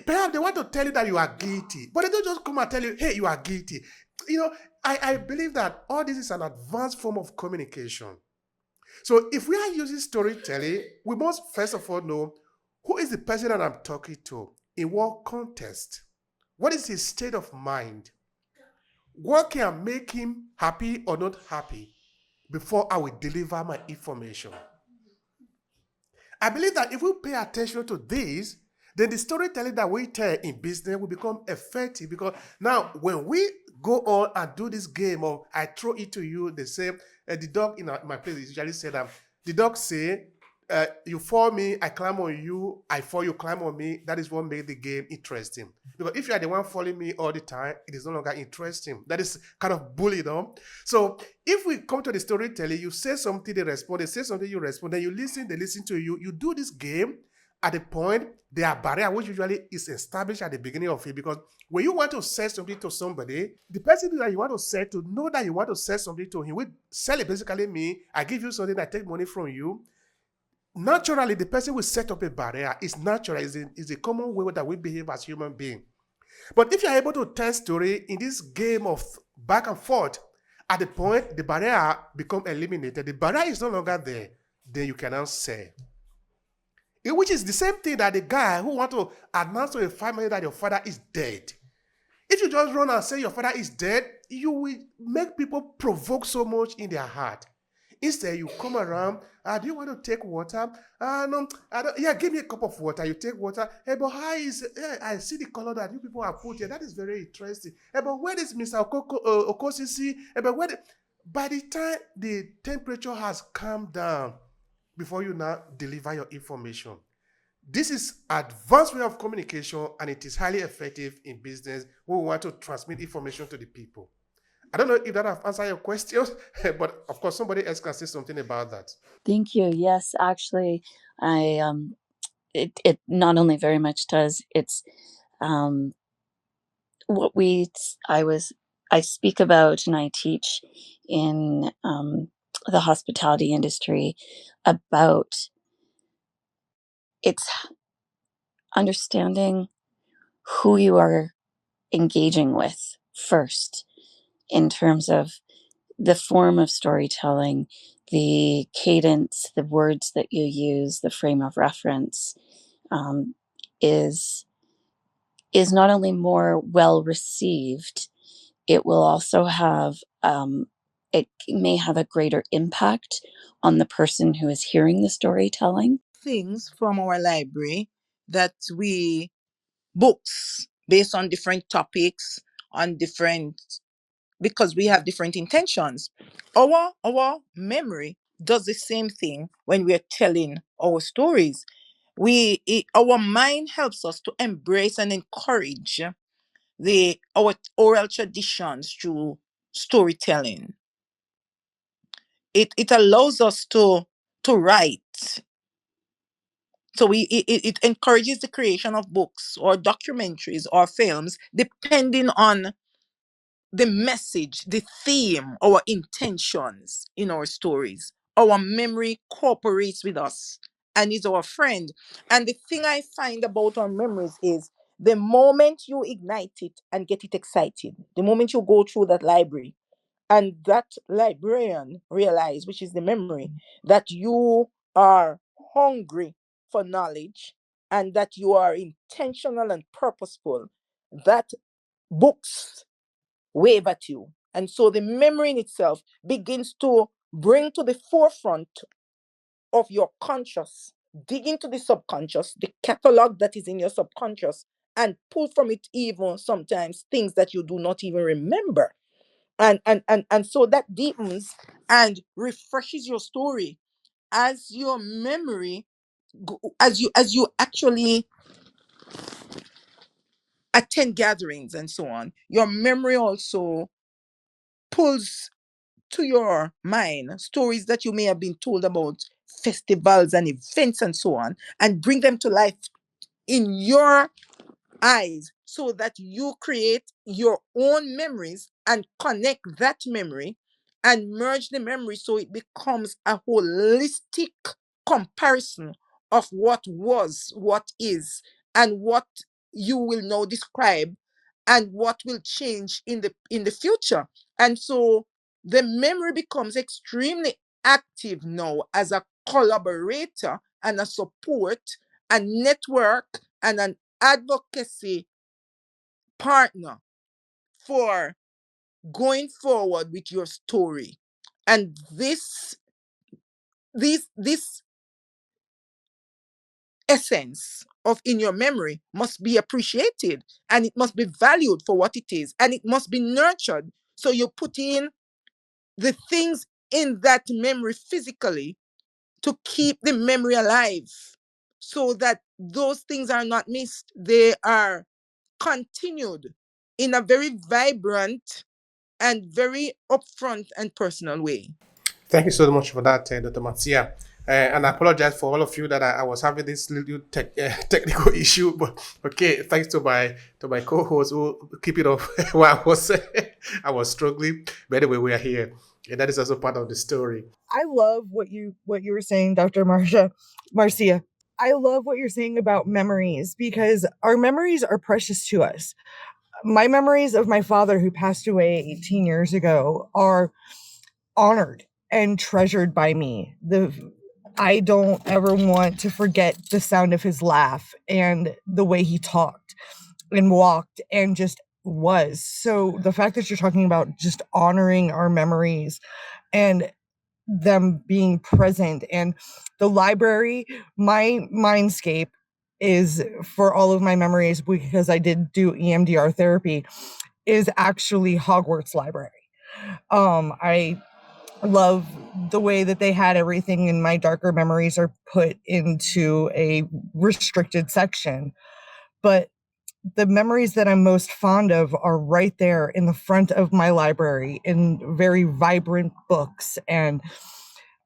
Perhaps they want to tell you that you are guilty, but they don't just come and tell you, hey, you are guilty. You know, I believe that all this is an advanced form of communication. So if we are using storytelling, we must first of all know who is the person that I'm talking to, in what context, what is his state of mind, what can make him happy or not happy before I will deliver my information. I believe that if we pay attention to this, then the storytelling that we tell in business will become effective because now when we go on and do this game of I throw it to you, they say, the dog in my place usually say that the dog say, you fall me, I climb on you, I fall, you climb on me. That is what made the game interesting. Because if you are the one following me all the time, it is no longer interesting. That is kind of bully, though. So if we come to the storytelling, you say something, they respond, they say something, you respond, then you listen, they listen to you. You do this game at the point, there are barrier which usually is established at the beginning of it. Because when you want to say something to somebody, the person that you want to say to know that you want to say something to him, will sell it basically me, I give you something, I take money from you. Naturally, the person will set up a barrier. It's natural, it's a common way that we behave as human beings. But if you're able to tell story in this game of back and forth, at the point the barrier become eliminated, the barrier is no longer there, then you cannot say. Which is the same thing that the guy who want to announce to a family that your father is dead. If you just run and say your father is dead, you will make people provoke so much in their heart. Instead, you come around, do you want to take water? No, I don't, yeah, give me a cup of water. You take water. Hey, but how is, I see the color that you people have put here. That is very interesting. Hey, but where is Mr. Okosisi? Hey, but by the time the temperature has calmed down, before you now deliver your information. This is advanced way of communication and it is highly effective in business when we want to transmit information to the people. I don't know if that have answered your questions, but of course somebody else can say something about that. Thank you. Yes, actually, I it not only very much does. It's um, what I speak about and I teach in the hospitality industry about it's understanding who you are engaging with first in terms of the form of storytelling, the cadence, the words that you use, the frame of reference um, is is not only more well received, it will also have it may have a greater impact on the person who is hearing the storytelling. Things from our library that we books based on different topics, on different because we have different intentions. Our memory does the same thing when we are telling our stories. Our mind helps us to embrace and encourage the our oral traditions through storytelling. It allows us to write. So it encourages the creation of books or documentaries or films depending on the message, the theme, our intentions in our stories. Our memory cooperates with us and is our friend. And the thing I find about our memories is the moment you ignite it and get it excited, the moment you go through that library and that librarian realize, which is the memory, that you are hungry for knowledge and that you are intentional and purposeful, that books wave at you. And so the memory in itself begins to bring to the forefront of your conscious, dig into the subconscious, the catalog that is in your subconscious, and pull from it even sometimes things that you do not even remember. And so that deepens and refreshes your story as your memory as you actually attend gatherings and so on. Your memory also pulls to your mind stories that you may have been told about festivals and events and so on, and bring them to life in your eyes so that you create your own memories and connect that memory and merge the memory so it becomes a holistic comparison of what was, what is, and what you will now describe and what will change in the future. And so the memory becomes extremely active now as a collaborator and a support and network and an advocacy partner for going forward with your story. And this essence of in your memory must be appreciated, and it must be valued for what it is, and it must be nurtured. So you put in the things in that memory physically to keep the memory alive so that those things are not missed. They are continued in a very vibrant and very upfront and personal way. Thank you so much for that, Dr. Matsia. And I apologize for all of you that I was having this little technical issue. But okay, thanks to my co-host who keep it up while I was struggling. But anyway, we are here, and that is also part of the story. I love what you were saying, Dr. Marcia. I love what you're saying about memories because our memories are precious to us. My memories of my father who passed away 18 years ago are honored and treasured by me. The I don't ever want to forget the sound of his laugh and the way he talked and walked and just was. So the fact that you're talking about just honoring our memories and them being present and the library, my mindscape is for all of my memories because I did do EMDR therapy is actually Hogwarts Library. I love the way that they had everything in my darker memories are put into a restricted section. But the memories that I'm most fond of are right there in the front of my library in very vibrant books. And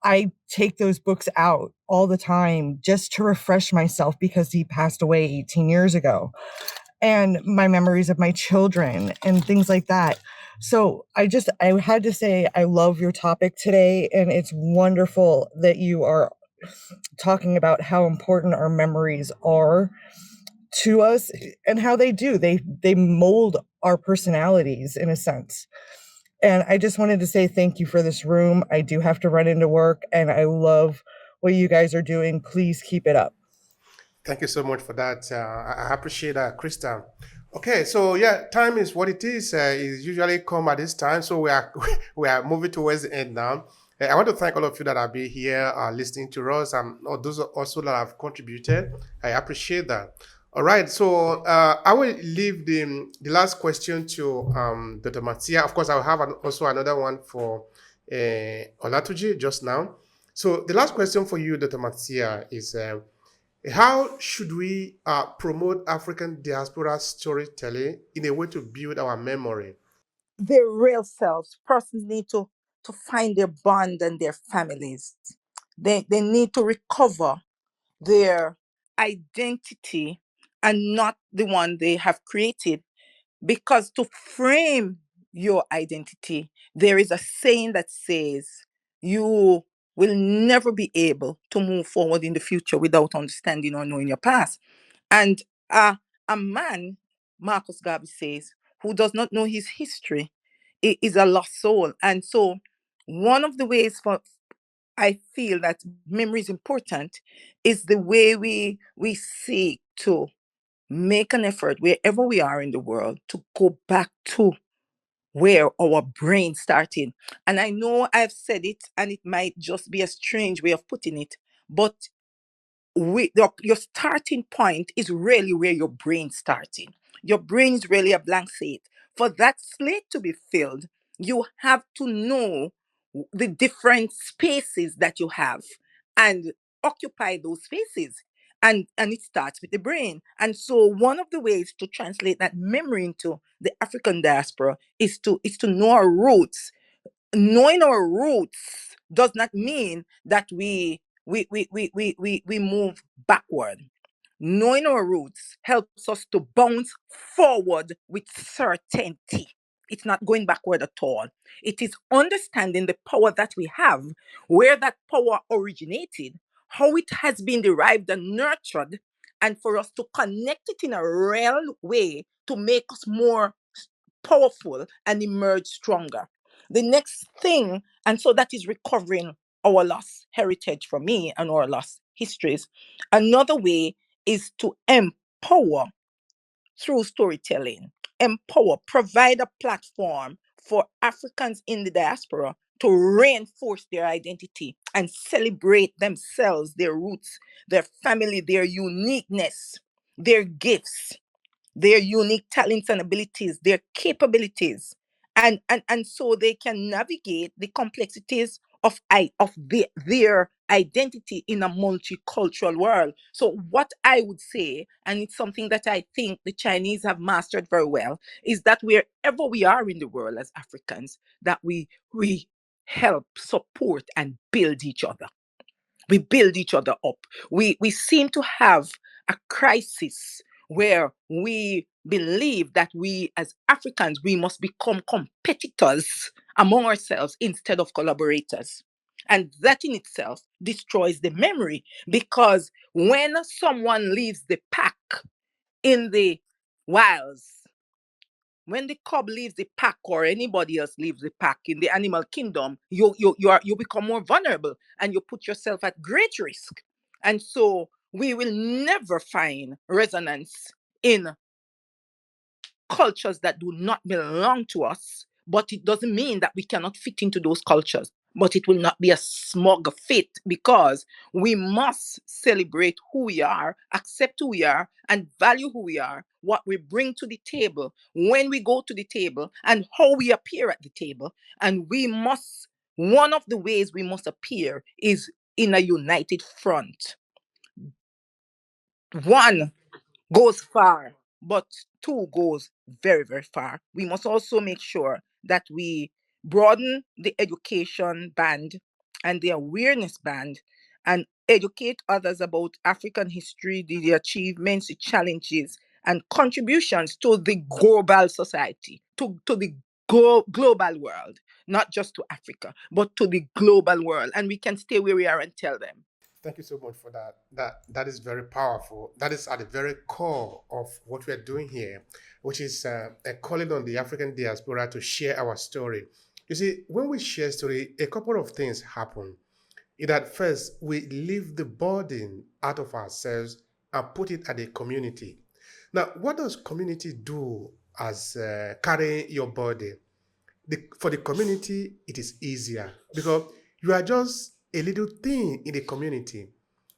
I take those books out all the time just to refresh myself because he passed away 18 years ago, and my memories of my children and things like that. So I had to say, I love your topic today. And it's wonderful that you are talking about how important our memories are to us and how they mold our personalities in a sense. And I just wanted to say thank you for this room. I do have to run into work and I love what you guys are doing. Please keep it up. Thank you so much for that. I appreciate that, Krista. Okay, so yeah, time is what it is. It's usually come at this time, so we are we are moving towards the end now. I want to thank all of you that have been here listening to us, and all those also that have contributed. I appreciate that. All right, so I will leave the last question to Dr. Matsia. Of course, I will have also another one for Olatuji just now. So the last question for you, Dr. Matsia, is. How should we promote African diaspora storytelling in a way to build our memory? Their real selves. Persons need to find their bond and their families. They need to recover their identity and not the one they have created. Because to frame your identity, there is a saying that says you will never be able to move forward in the future without understanding or knowing your past. And a man, Marcus Garvey says, who does not know his history is a lost soul. And so, one of the ways for I feel that memory is important is the way we seek to make an effort wherever we are in the world to go back to where our brain started. And I know I've said it and it might just be a strange way of putting it, but your starting point is really where your brain started. Your brain is really a blank slate. For that slate to be filled, You have to know the different spaces that you have and occupy those spaces. And it starts with the brain. And so one of the ways to translate that memory into the African diaspora is to know our roots. Knowing our roots does not mean that we move backward. Knowing our roots helps us to bounce forward with certainty. It's not going backward at all. It is understanding the power that we have, where that power originated, how it has been derived and nurtured, and for us to connect it in a real way to make us more powerful and emerge stronger. The next thing, and so that is recovering our lost heritage for me and our lost histories. Another way is to empower through storytelling. Empower, provide a platform for Africans in the diaspora to reinforce their identity and celebrate themselves, their roots, their family, their uniqueness, their gifts, their unique talents and abilities, their capabilities, and so they can navigate the complexities of their identity in a multicultural world. So what I would say, and it's something that I think the Chinese have mastered very well, is that wherever we are in the world as Africans, that we help support and build each other. We build each other up. We seem to have a crisis where we believe that we as Africans we must become competitors among ourselves instead of collaborators. And that in itself destroys the memory, because when someone leaves the pack in the wilds, when the cub leaves the pack or anybody else leaves the pack in the animal kingdom, you become more vulnerable and you put yourself at great risk. And so we will never find resonance in cultures that do not belong to us, but it doesn't mean that we cannot fit into those cultures. But it will not be a smug fit, because we must celebrate who we are, accept who we are, and value who we are, what we bring to the table when we go to the table, and how we appear at the table. And one of the ways we must appear is in a united front. One goes far, but two goes very, very far. We must also make sure that we broaden the education band and the awareness band and educate others about African history, the achievements, the challenges, and contributions to the global society, to the global world, not just to Africa, but to the global world. And we can stay where we are and tell them. Thank you so much for that. That is very powerful. That is at the very core of what we are doing here, which is a calling on the African diaspora to share our story. You see, when we share story, a couple of things happen. In that first, we leave the burden out of ourselves and put it at the community. Now, what does community do as carrying your burden? For the community, it is easier because you are just a little thing in the community,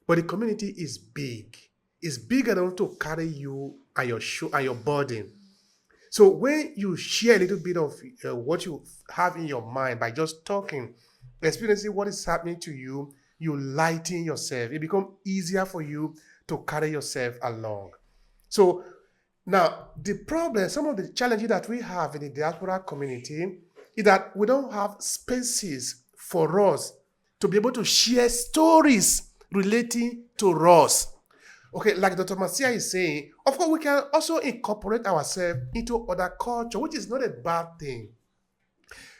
but the community is big. It's big enough to carry you and your burden. So when you share a little bit of what you have in your mind by just talking, experiencing what is happening to you, you lighten yourself. It becomes easier for you to carry yourself along. So now, the problem, some of the challenges that we have in the diaspora community is that we don't have spaces for us to be able to share stories relating to us. Okay, like Dr. Marcia is saying, of course, we can also incorporate ourselves into other culture, which is not a bad thing.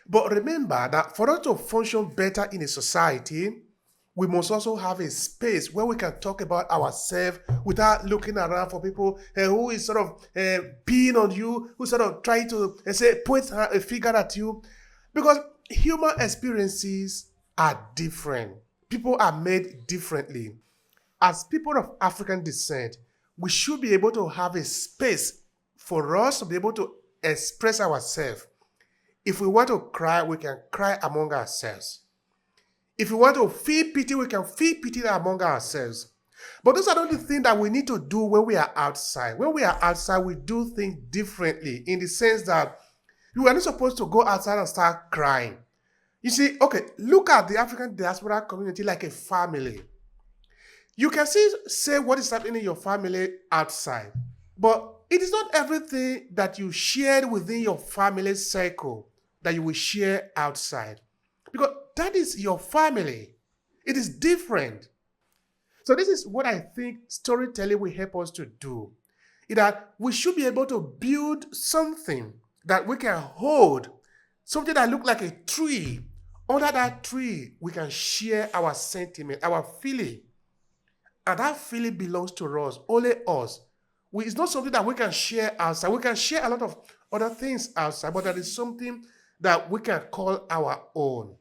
But remember that for us to function better in a society, we must also have a space where we can talk about ourselves without looking around for people who is sort of peeing on you, who sort of trying to say point a finger at you, because human experiences are different. People are made differently. As people of African descent, we should be able to have a space for us to be able to express ourselves. If we want to cry, we can cry among ourselves. If we want to feel pity, we can feel pity among ourselves. But those are not the things that we need to do when we are outside. When we are outside, we do things differently in the sense that You are not supposed to go outside and start crying. You see, okay, look at the African diaspora community like a family. You can say what is happening in your family outside, but it is not everything that you shared within your family circle that you will share outside. Because that is your family. It is different. So this is what I think storytelling will help us to do. Is that we should be able to build something that we can hold, something that looks like a tree. Under that tree, we can share our sentiment, our feeling. And that feeling belongs to us, only us. It's not something that we can share outside. We can share a lot of other things outside, but there is something that we can call our own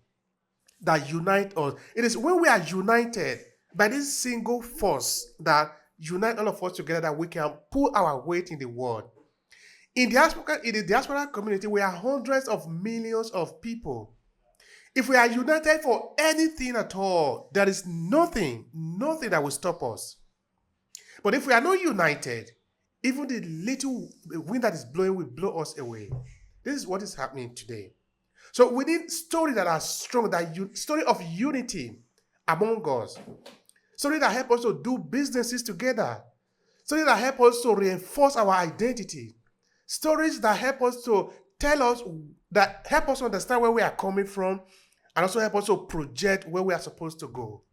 that unite us. It is when we are united by this single force that unite all of us together that we can pull our weight in the world. In the diaspora community, we are hundreds of millions of people. If we are united for anything at all, there is nothing that will stop us. But if we are not united, even the little wind that is blowing will blow us away. This is what is happening today. So we need stories that are strong, story of unity among us, stories that help us to do businesses together, stories that help us to reinforce our identity, stories that help us to that help us understand where we are coming from, and also help us to project where we are supposed to go.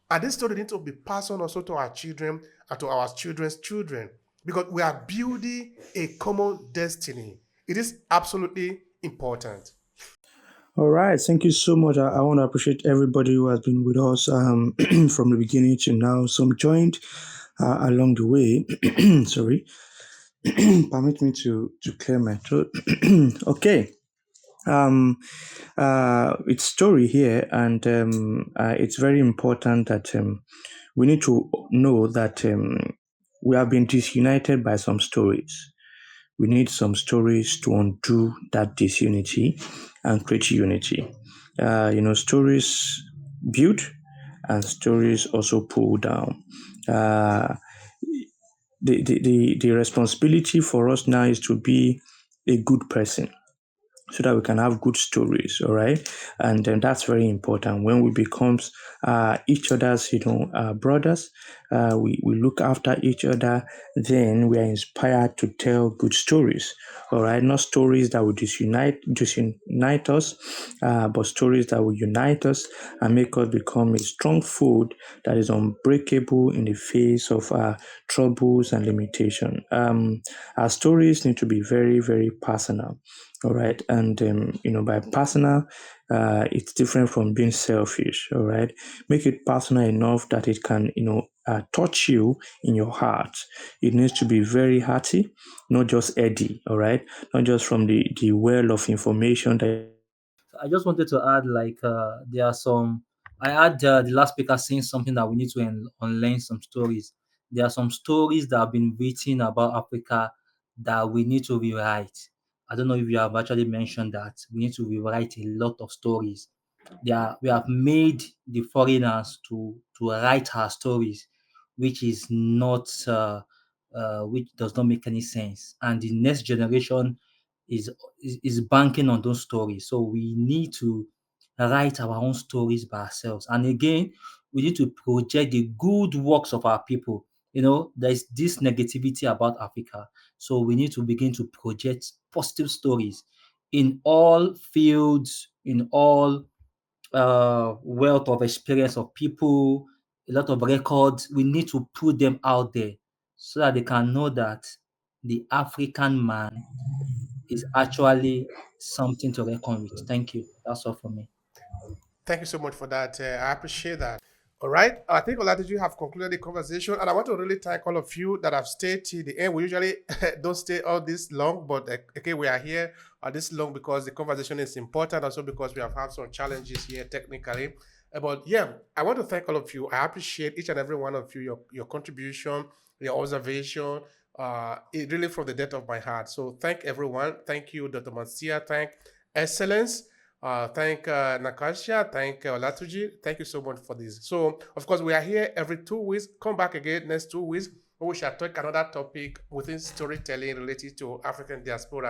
And this story needs to be passed on also to our children and to our children's children, because we are building a common destiny. It is absolutely important. All right, thank you so much. I want to appreciate everybody who has been with us from the beginning to now. Some joined along the way. Sorry, permit me to clear my throat. Okay. It's story here, and it's very important that we need to know that we have been disunited by some stories. We need some stories to undo that disunity and create unity. Stories build and stories also pull down. Uh, the responsibility for us now is to be a good person so that we can have good stories, all right? And then that's very important. When we becomes each other's brothers, we look after each other, then we are inspired to tell good stories, all right? Not stories that will disunite us, but stories that will unite us and make us become a strong food that is unbreakable in the face of troubles and limitation. Our stories need to be very, very personal. All right. And, by personal, it's different from being selfish. All right. Make it personal enough that it can, touch you in your heart. It needs to be very hearty, not just eddy. All right. Not just from the well of information that. I just wanted to add, like, there are some. I had the last speaker saying something that we need to unlearn some stories. There are some stories that have been written about Africa that we need to rewrite. I don't know if you have actually mentioned that we need to rewrite a lot of stories. We have made the foreigners to write our stories, which is not which does not make any sense. And the next generation is banking on those stories. So we need to write our own stories by ourselves. And again, we need to project the good works of our people. There's this negativity about Africa. So we need to begin to project positive stories in all fields, in all wealth of experience of people, a lot of records. We need to put them out there so that they can know that the African man is actually something to reckon with. Thank you. That's all for me. Thank you so much for that. I appreciate that. All right. I think Oladipo have concluded the conversation, and I want to really thank all of you that have stayed till the end. We usually don't stay all this long, but okay, we are here this long because the conversation is important, also because we have had some challenges here technically. But yeah, I want to thank all of you. I appreciate each and every one of you, your contribution, your observation. It really from the depth of my heart. So thank everyone. Thank you, Dr. Mancia. Thank Excellence. Thank Nakasha, thank Olatuji. Thank you so much for this. So, of course, we are here every 2 weeks. Come back again next 2 weeks. We shall talk another topic within storytelling related to African diaspora.